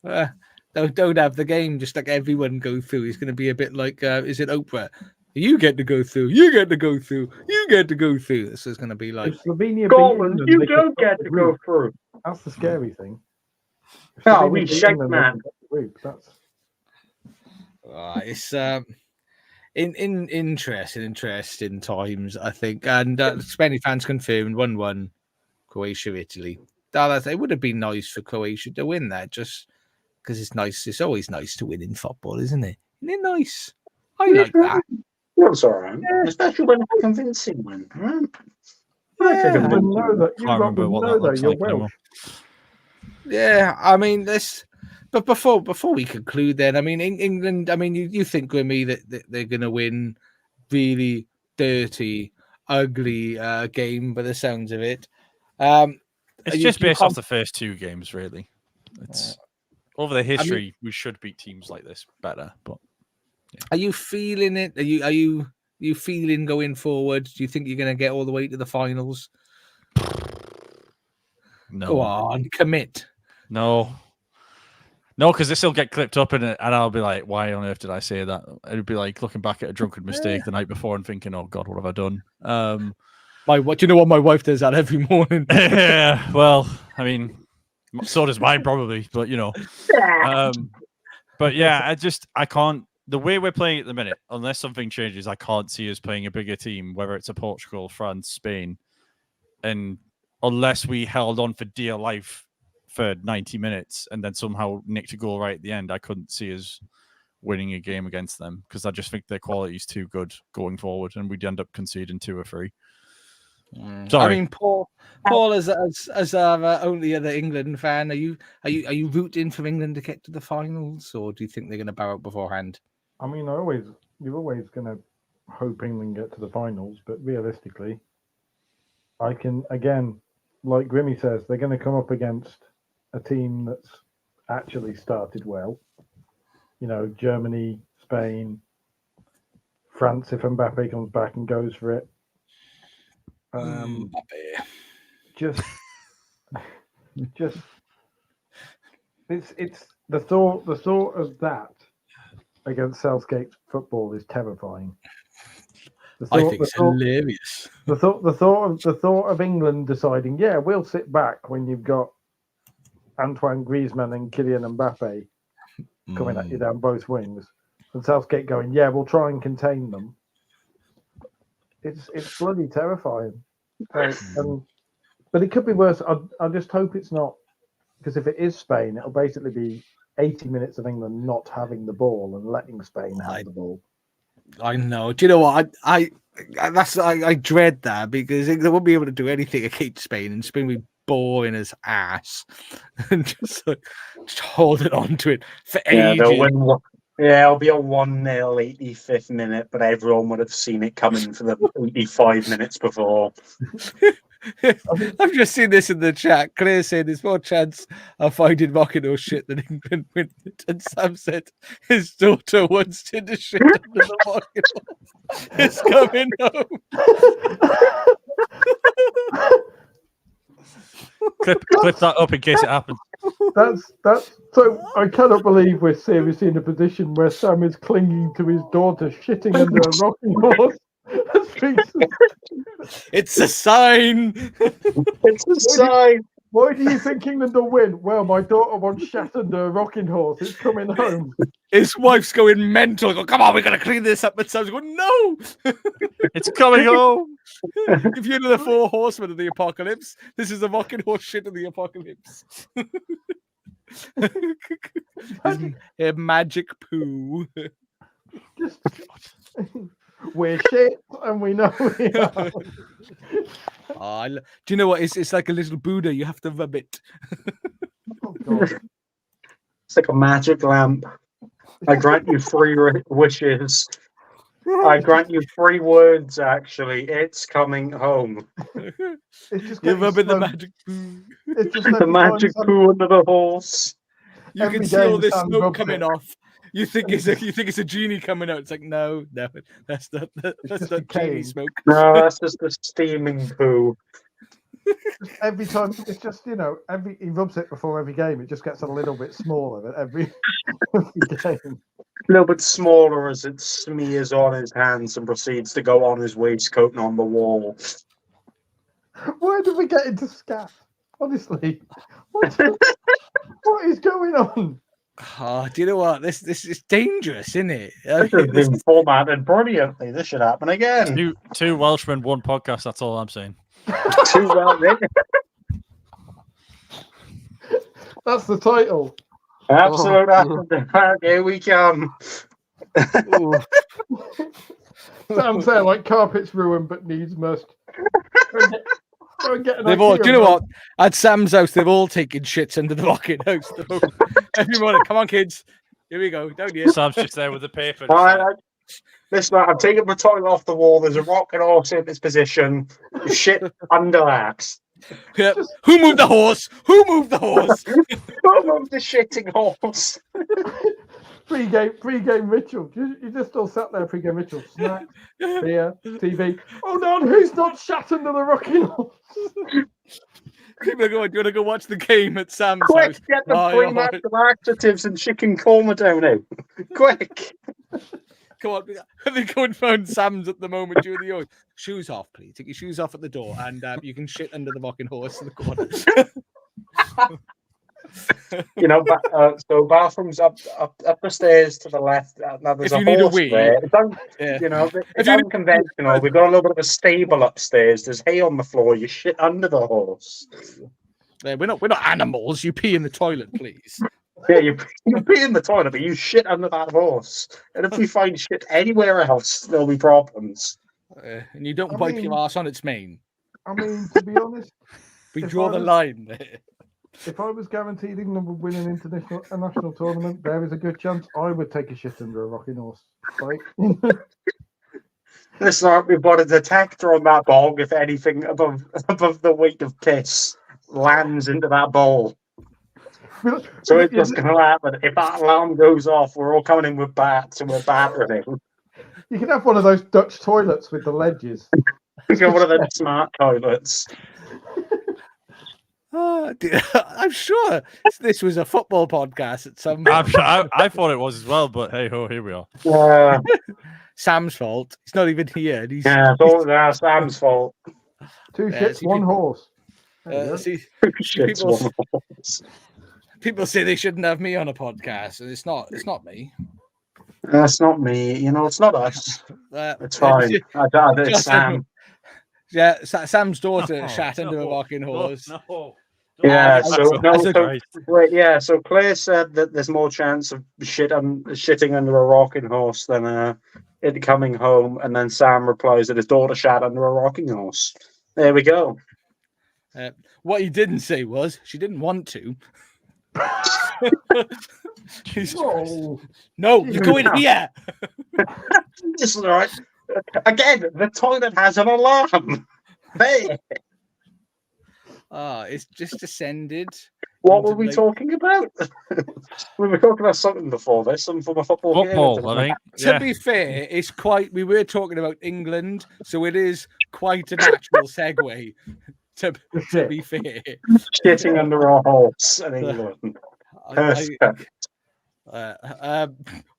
Don't have the game. Just like everyone go through. It's going to be a bit like, is it Oprah? You get to go through. You get to go through. You get to go through. This is going to be like Slovenia. Scotland, you don't get to go through. That's the scary thing. No, we shake, man. It's interesting times, I think. And Spanish fans confirmed 1-1 Croatia, Italy. It would have been nice for Croatia to win that, just because it's nice. It's always nice to win in football, isn't it? Isn't it nice? I like that. That's all right, especially when it's a convincing one. Right? I can't remember what that looks like anymore. Yeah, I mean this. But before we conclude, then I mean England. I mean you think, Grimmy, that they're going to win really dirty, ugly game by the sounds of it. It's just based off the first 2 games, really. It's over the history. We should beat teams like this better. But are you feeling it? Are you feeling going forward? Do you think you're going to get all the way to the finals? No. Go on, commit. No, because this will get clipped up in it, and I'll be like, "Why on earth did I say that?" It'd be like looking back at a drunken mistake the night before and thinking, "Oh God, what have I done?" What do you know? What my wife does that every morning. Yeah, well, I mean, so does mine probably, but but yeah, I can't. The way we're playing at the minute, unless something changes, I can't see us playing a bigger team, whether it's a Portugal, France, Spain, and unless we held on for dear life for 90 minutes and then somehow nicked a goal right at the end, I couldn't see us winning a game against them because I just think their quality is too good going forward, and we'd end up conceding 2 or 3. Sorry. I mean, Paul, as our only other England fan, are you rooting for England to get to the finals, or do you think they're going to bow out beforehand? I mean, you're always going to hope England get to the finals, but realistically, I can, again, like Grimmy says, they're going to come up against a team that's actually started well. Germany, Spain, France, if Mbappe comes back and goes for it. Just it's the thought of that against Southgate football is terrifying. I think it's hilarious. The thought of England deciding, yeah, we'll sit back when you've got Antoine Griezmann and Kylian Mbappe coming at you down both wings, and Southgate going, yeah, we'll try and contain them. It's bloody terrifying. But it could be worse. I just hope it's not, because if it is Spain, it'll basically be 80 minutes of England not having the ball and letting Spain have the ball. I know. Do you know what? I dread that, because they won't be able to do anything against Spain, and Spain will be ball in his ass and just holding on to it for Yeah, ages. they'll win. Yeah, it'll be a 1-0 85th minute, but everyone would have seen it coming for the 85 minutes before. I've just seen this in the chat. Claire saying there's more chance of finding Mockino shit than England win it. And Sam said his daughter once did a shit under the Mockino. It's coming home. Clip that up in case it happens. That's so. I cannot believe we're seriously in a position where Sam is clinging to his daughter, shitting under a rocking horse. It's a sign. It's a sign. Why do you think England will win? Well, my daughter wants shat under a rocking horse. It's coming home. His wife's going mental. Go, come on, we're gonna clean this up. But Sam's going, no. It's coming home. If you're the 4 horsemen of the apocalypse, this is a rocking horse shit of the apocalypse. A magic poo. Just, we're shit, and we know we are. Do you know what? It's like a little Buddha. You have to rub it. Oh, God. It's like a magic lamp. I grant you 3 wishes. I grant you 3 words, actually. It's coming home. It's just You're getting rubbing the slow. magic poo. It's just The every magic time poo under the horse. You every can see all game this Sam smoke rubs coming it. off. You think it's a genie coming out. It's like no, that's not just genie decaying. smoke. No, that's just the steaming poo. Just every time, it's just he rubs it before every game. It just gets a little bit smaller at every game. A little bit smaller as it smears on his hands and proceeds to go on his waistcoat and on the wall. Where did we get into scat? Honestly, what is going on? Oh, do you know what? This is dangerous, isn't it? This has been formatted brilliantly. This should happen again. Two Welshmen, one podcast. That's all I'm saying. Too well written. That's the title. Absolute aftermath. Here we come. Sam's there like carpet's ruined but needs must. Go and get an They've all, IKEA do you know rug. what? At Sam's house, they've all taken shits under the rocking house. Everyone, come on, kids. Here we go. Down here. Sam's just there with the paper. All right, listen, I'm taking my toilet off the wall. There's a rocking horse in its position. Shit under that. Yeah. Who moved the horse? Who moved the horse? Who moved the shitting horse? Pre-game ritual. You just all sat there pre-game ritual. Snacks, beer, TV. Oh no, who's not shat under the rocking horse? People are going, do you want to go watch the game at Sam's Quick, house? get the Oh, free yeah. match of laxatives and chicken korma down now. Quick. Come on. They go and find Sam's at the moment during the yard. Shoes off, please. Take your shoes off at the door and you can shit under the rocking horse in the corner. You know, so bathrooms up the stairs to the left. Now there's If a you need a horse wee, there. yeah. You know, If it's you- unconventional. We've got a little bit of a stable upstairs. There's hay on the floor. You shit under the horse. We're not animals. You pee in the toilet, please. Yeah, you pee in the toilet, but you shit under that horse. And if we find shit anywhere else, there'll be problems. And you don't I wipe mean- your ass on its mane. I mean, to be honest, We If draw I the was- line there. if I was guaranteed England would win a national tournament, there is a good chance I would take a shit under a rocking horse. Right? Listen, everybody, the detector on that bog, if anything above the weight of piss, lands into that bowl. So it's just going to happen. If that alarm goes off, we're all coming in with bats and we're battering him. You can have one of those Dutch toilets with the ledges. We got one of them smart toilets. I'm sure this was a football podcast at some point. I thought it was as well, but hey ho, here we are. Yeah, Sam's fault. He's not even here. And he's, it's all Sam's fault. Two Yeah, shits, see, one people- horse. There you go. see, Shit's People- one horse. people say they shouldn't have me on a podcast, and it's not me. That's not me. You know, it's not us. It's fine. It's Just- Sam. Yeah, Sam's daughter No, shat into a no, rocking horse. No. Yeah, As so a- no, as a- so wait, yeah. So Claire said that there's more chance of shitting under a rocking horse than it coming home, and then Sam replies that his daughter shat under a rocking horse. There we go. What he didn't say was she didn't want to. Whoa. No, you go in here. This is all right. Again, the toilet has an alarm. Hey, It's just descended. what into were we like- talking about? We were talking about something before this, something from a football game. Football, I think. To be fair, it's quite. We were talking about England, so it is quite a natural segue. To be fair, Shitting under a horse in England. Perfect.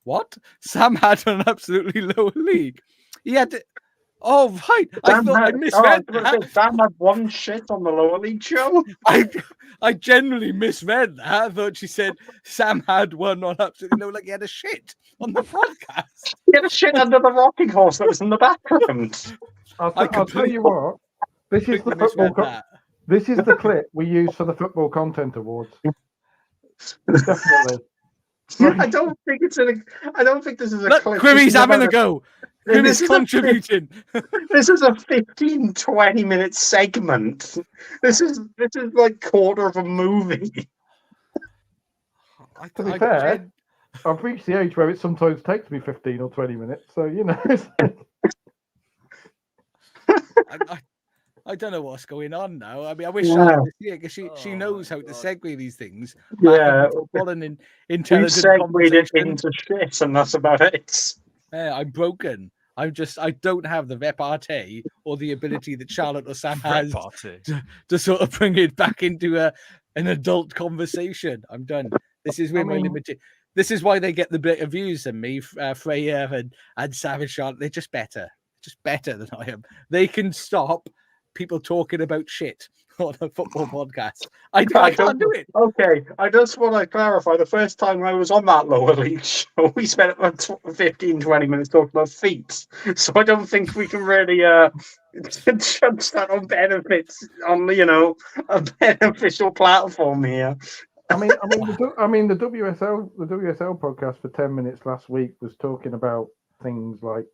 What? Sam had an absolutely lower league. He had. Oh right, I thought I misread that. Sam had one shit on the lower league show. I generally misread that. I thought she said Sam had one on absolutely no, like he had a shit on the podcast. He had a shit under the rocking horse that was in the background. I'll tell you what. This is the football. This is the clip we use for the Football Content Awards. Definitely. I don't think this is a Look, clip. Quimby's having a go. This Quimby's is contributing. This is a 15-20 minute segment. This is like quarter of a movie. To be fair, I've reached the age where it sometimes takes me 15 or 20 minutes. So, you know. I don't know what's going on now. I mean, I wish Charlotte was here because she knows how to segue these things. Yeah, Following we intelligent segued it conversation. into shit, and that's about it. I'm broken. I don't have the repartee or the ability that Charlotte or Sam has to sort of bring it back into an adult conversation. I'm done. This is where my limited. This is why they get the better views than me, Freya and Savage Charlotte. They're just better than I am. They can stop people talking about shit on a football podcast. I can't do it. Okay, I just want to clarify. The first time I was on that lower league show, we spent about 15-20 minutes talking about feet. So I don't think we can really judge that on benefits on a beneficial platform here. I mean, the WSL podcast for 10 minutes last week was talking about things like,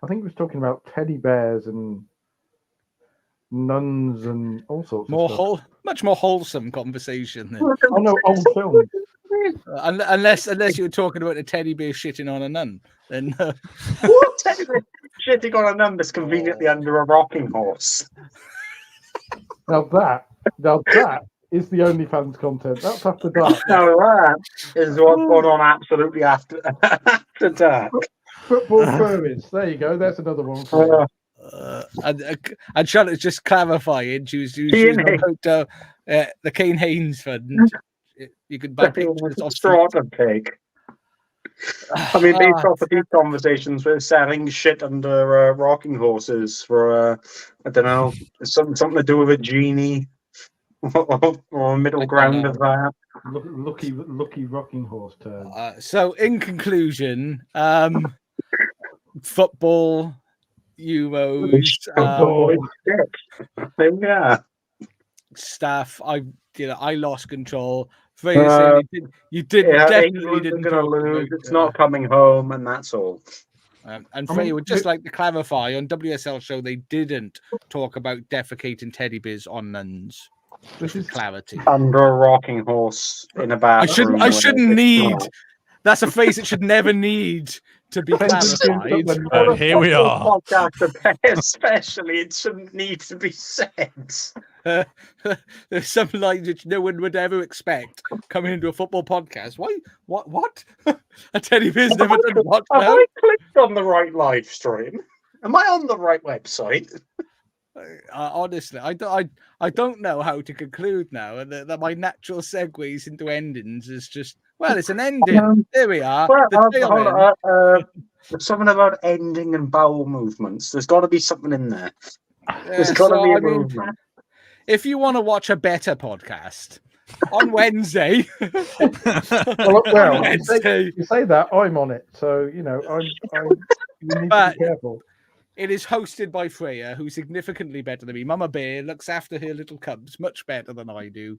I think it was talking about teddy bears and nuns and all sorts of stuff. Much more wholesome conversation than old films. Unless you were talking about a teddy bear shitting on a nun, then what teddy bear shitting on a nun that's conveniently under a rocking horse? Now that is the OnlyFans content. That's after dark. Now that is what's going on absolutely after dark. Football furries. There you go. That's another one for you. And Charlotte's just clarifying. She was about the Kane Haynes fund. You could buy pictures of Strata Pig. I mean, based off of these conversations, we're selling shit under rocking horses for I don't know, something to do with a genie or a middle ground of that. Lucky rocking horse term. So, in conclusion, football. Euros, stuff. I lost control. You definitely didn't gonna lose. It's not coming home, and that's all. And Freya would just like to clarify on WSL show they didn't talk about defecating teddy bears on nuns. This is clarity. Under a rocking horse in a bathroom. I shouldn't need. That's a phrase that should never need to be clarified. Here we are. Especially, it shouldn't need to be said. There's some lines which no one would ever expect coming into a football podcast. Why? What? A teddy bear's never done what? Have I clicked on the right live stream? Am I on the right website? Honestly, I don't know how to conclude now, and that my natural segues into endings is just it's an ending. There we are. There's something about ending and bowel movements. There's got to be something in there. There's got to be a movement. If you want to watch a better podcast on Wednesday, Wednesday. You say that I'm on it, so you know you need to be careful. It is hosted by Freya, who's significantly better than me. Mama Bear looks after her little cubs much better than I do.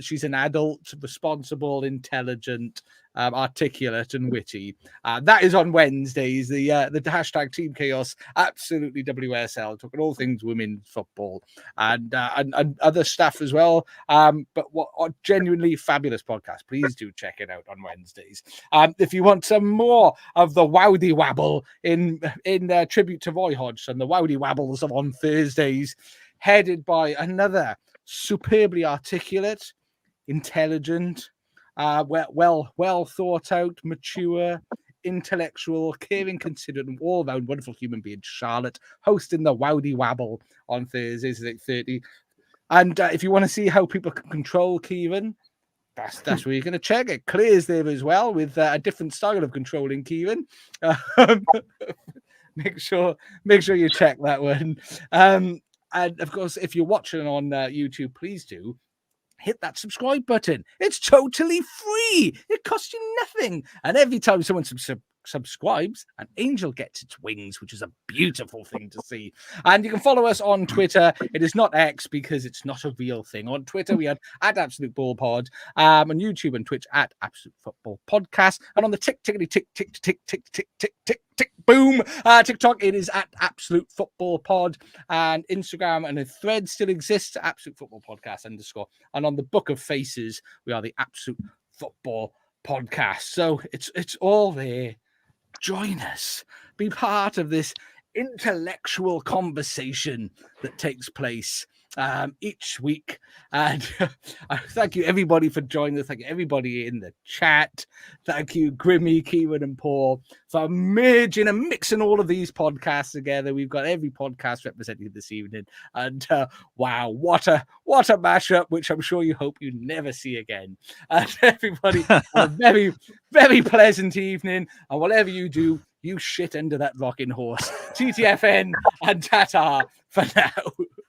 She's an adult, responsible, intelligent, articulate and witty. That is on Wednesdays. The hashtag Team Chaos, absolutely WSL, talking all things women's football and other stuff as well. But what a genuinely fabulous podcast. Please do check it out on Wednesdays. If you want some more of the Wowdy Wabble in tribute to Roy Hodgson, the Wowdy Wabbles are on Thursdays, headed by another superbly articulate, intelligent, well thought out, mature, intellectual, caring, considerate, and all round wonderful human being, Charlotte, hosting the Wowdy Wabble on Thursdays at 8:30. And if you want to see how people can control Kieran, that's where you're going to check it. Claire's there as well with a different style of controlling Kieran. Make sure you check that one. And of course, if you're watching on YouTube, please do hit that subscribe button. It's totally free. It costs you nothing. And every time someone subscribes, an angel gets its wings, which is a beautiful thing to see. And you can follow us on Twitter. It is not X because it's not a real thing. On Twitter, we had at Absolute Ball Pod, on YouTube and Twitch at Absolute Football Podcast, and on the tick boom TikTok, it is at Absolute Football Pod, and Instagram and a thread still exists, Absolute Football Podcast _. And on the Book of Faces, we are the Absolute Football Podcast. So it's all there. Join us. Be part of this intellectual conversation that takes place each week. And thank you everybody for joining us. Thank you everybody in the chat. Thank you Grimmy, Kieran and Paul for merging and mixing all of these podcasts together. We've got every podcast represented this evening, and wow, what a mashup, which I'm sure you hope you never see again. And everybody have a very, very pleasant evening, and whatever you do, you shit under that rocking horse. TTFN and ta-ta for now.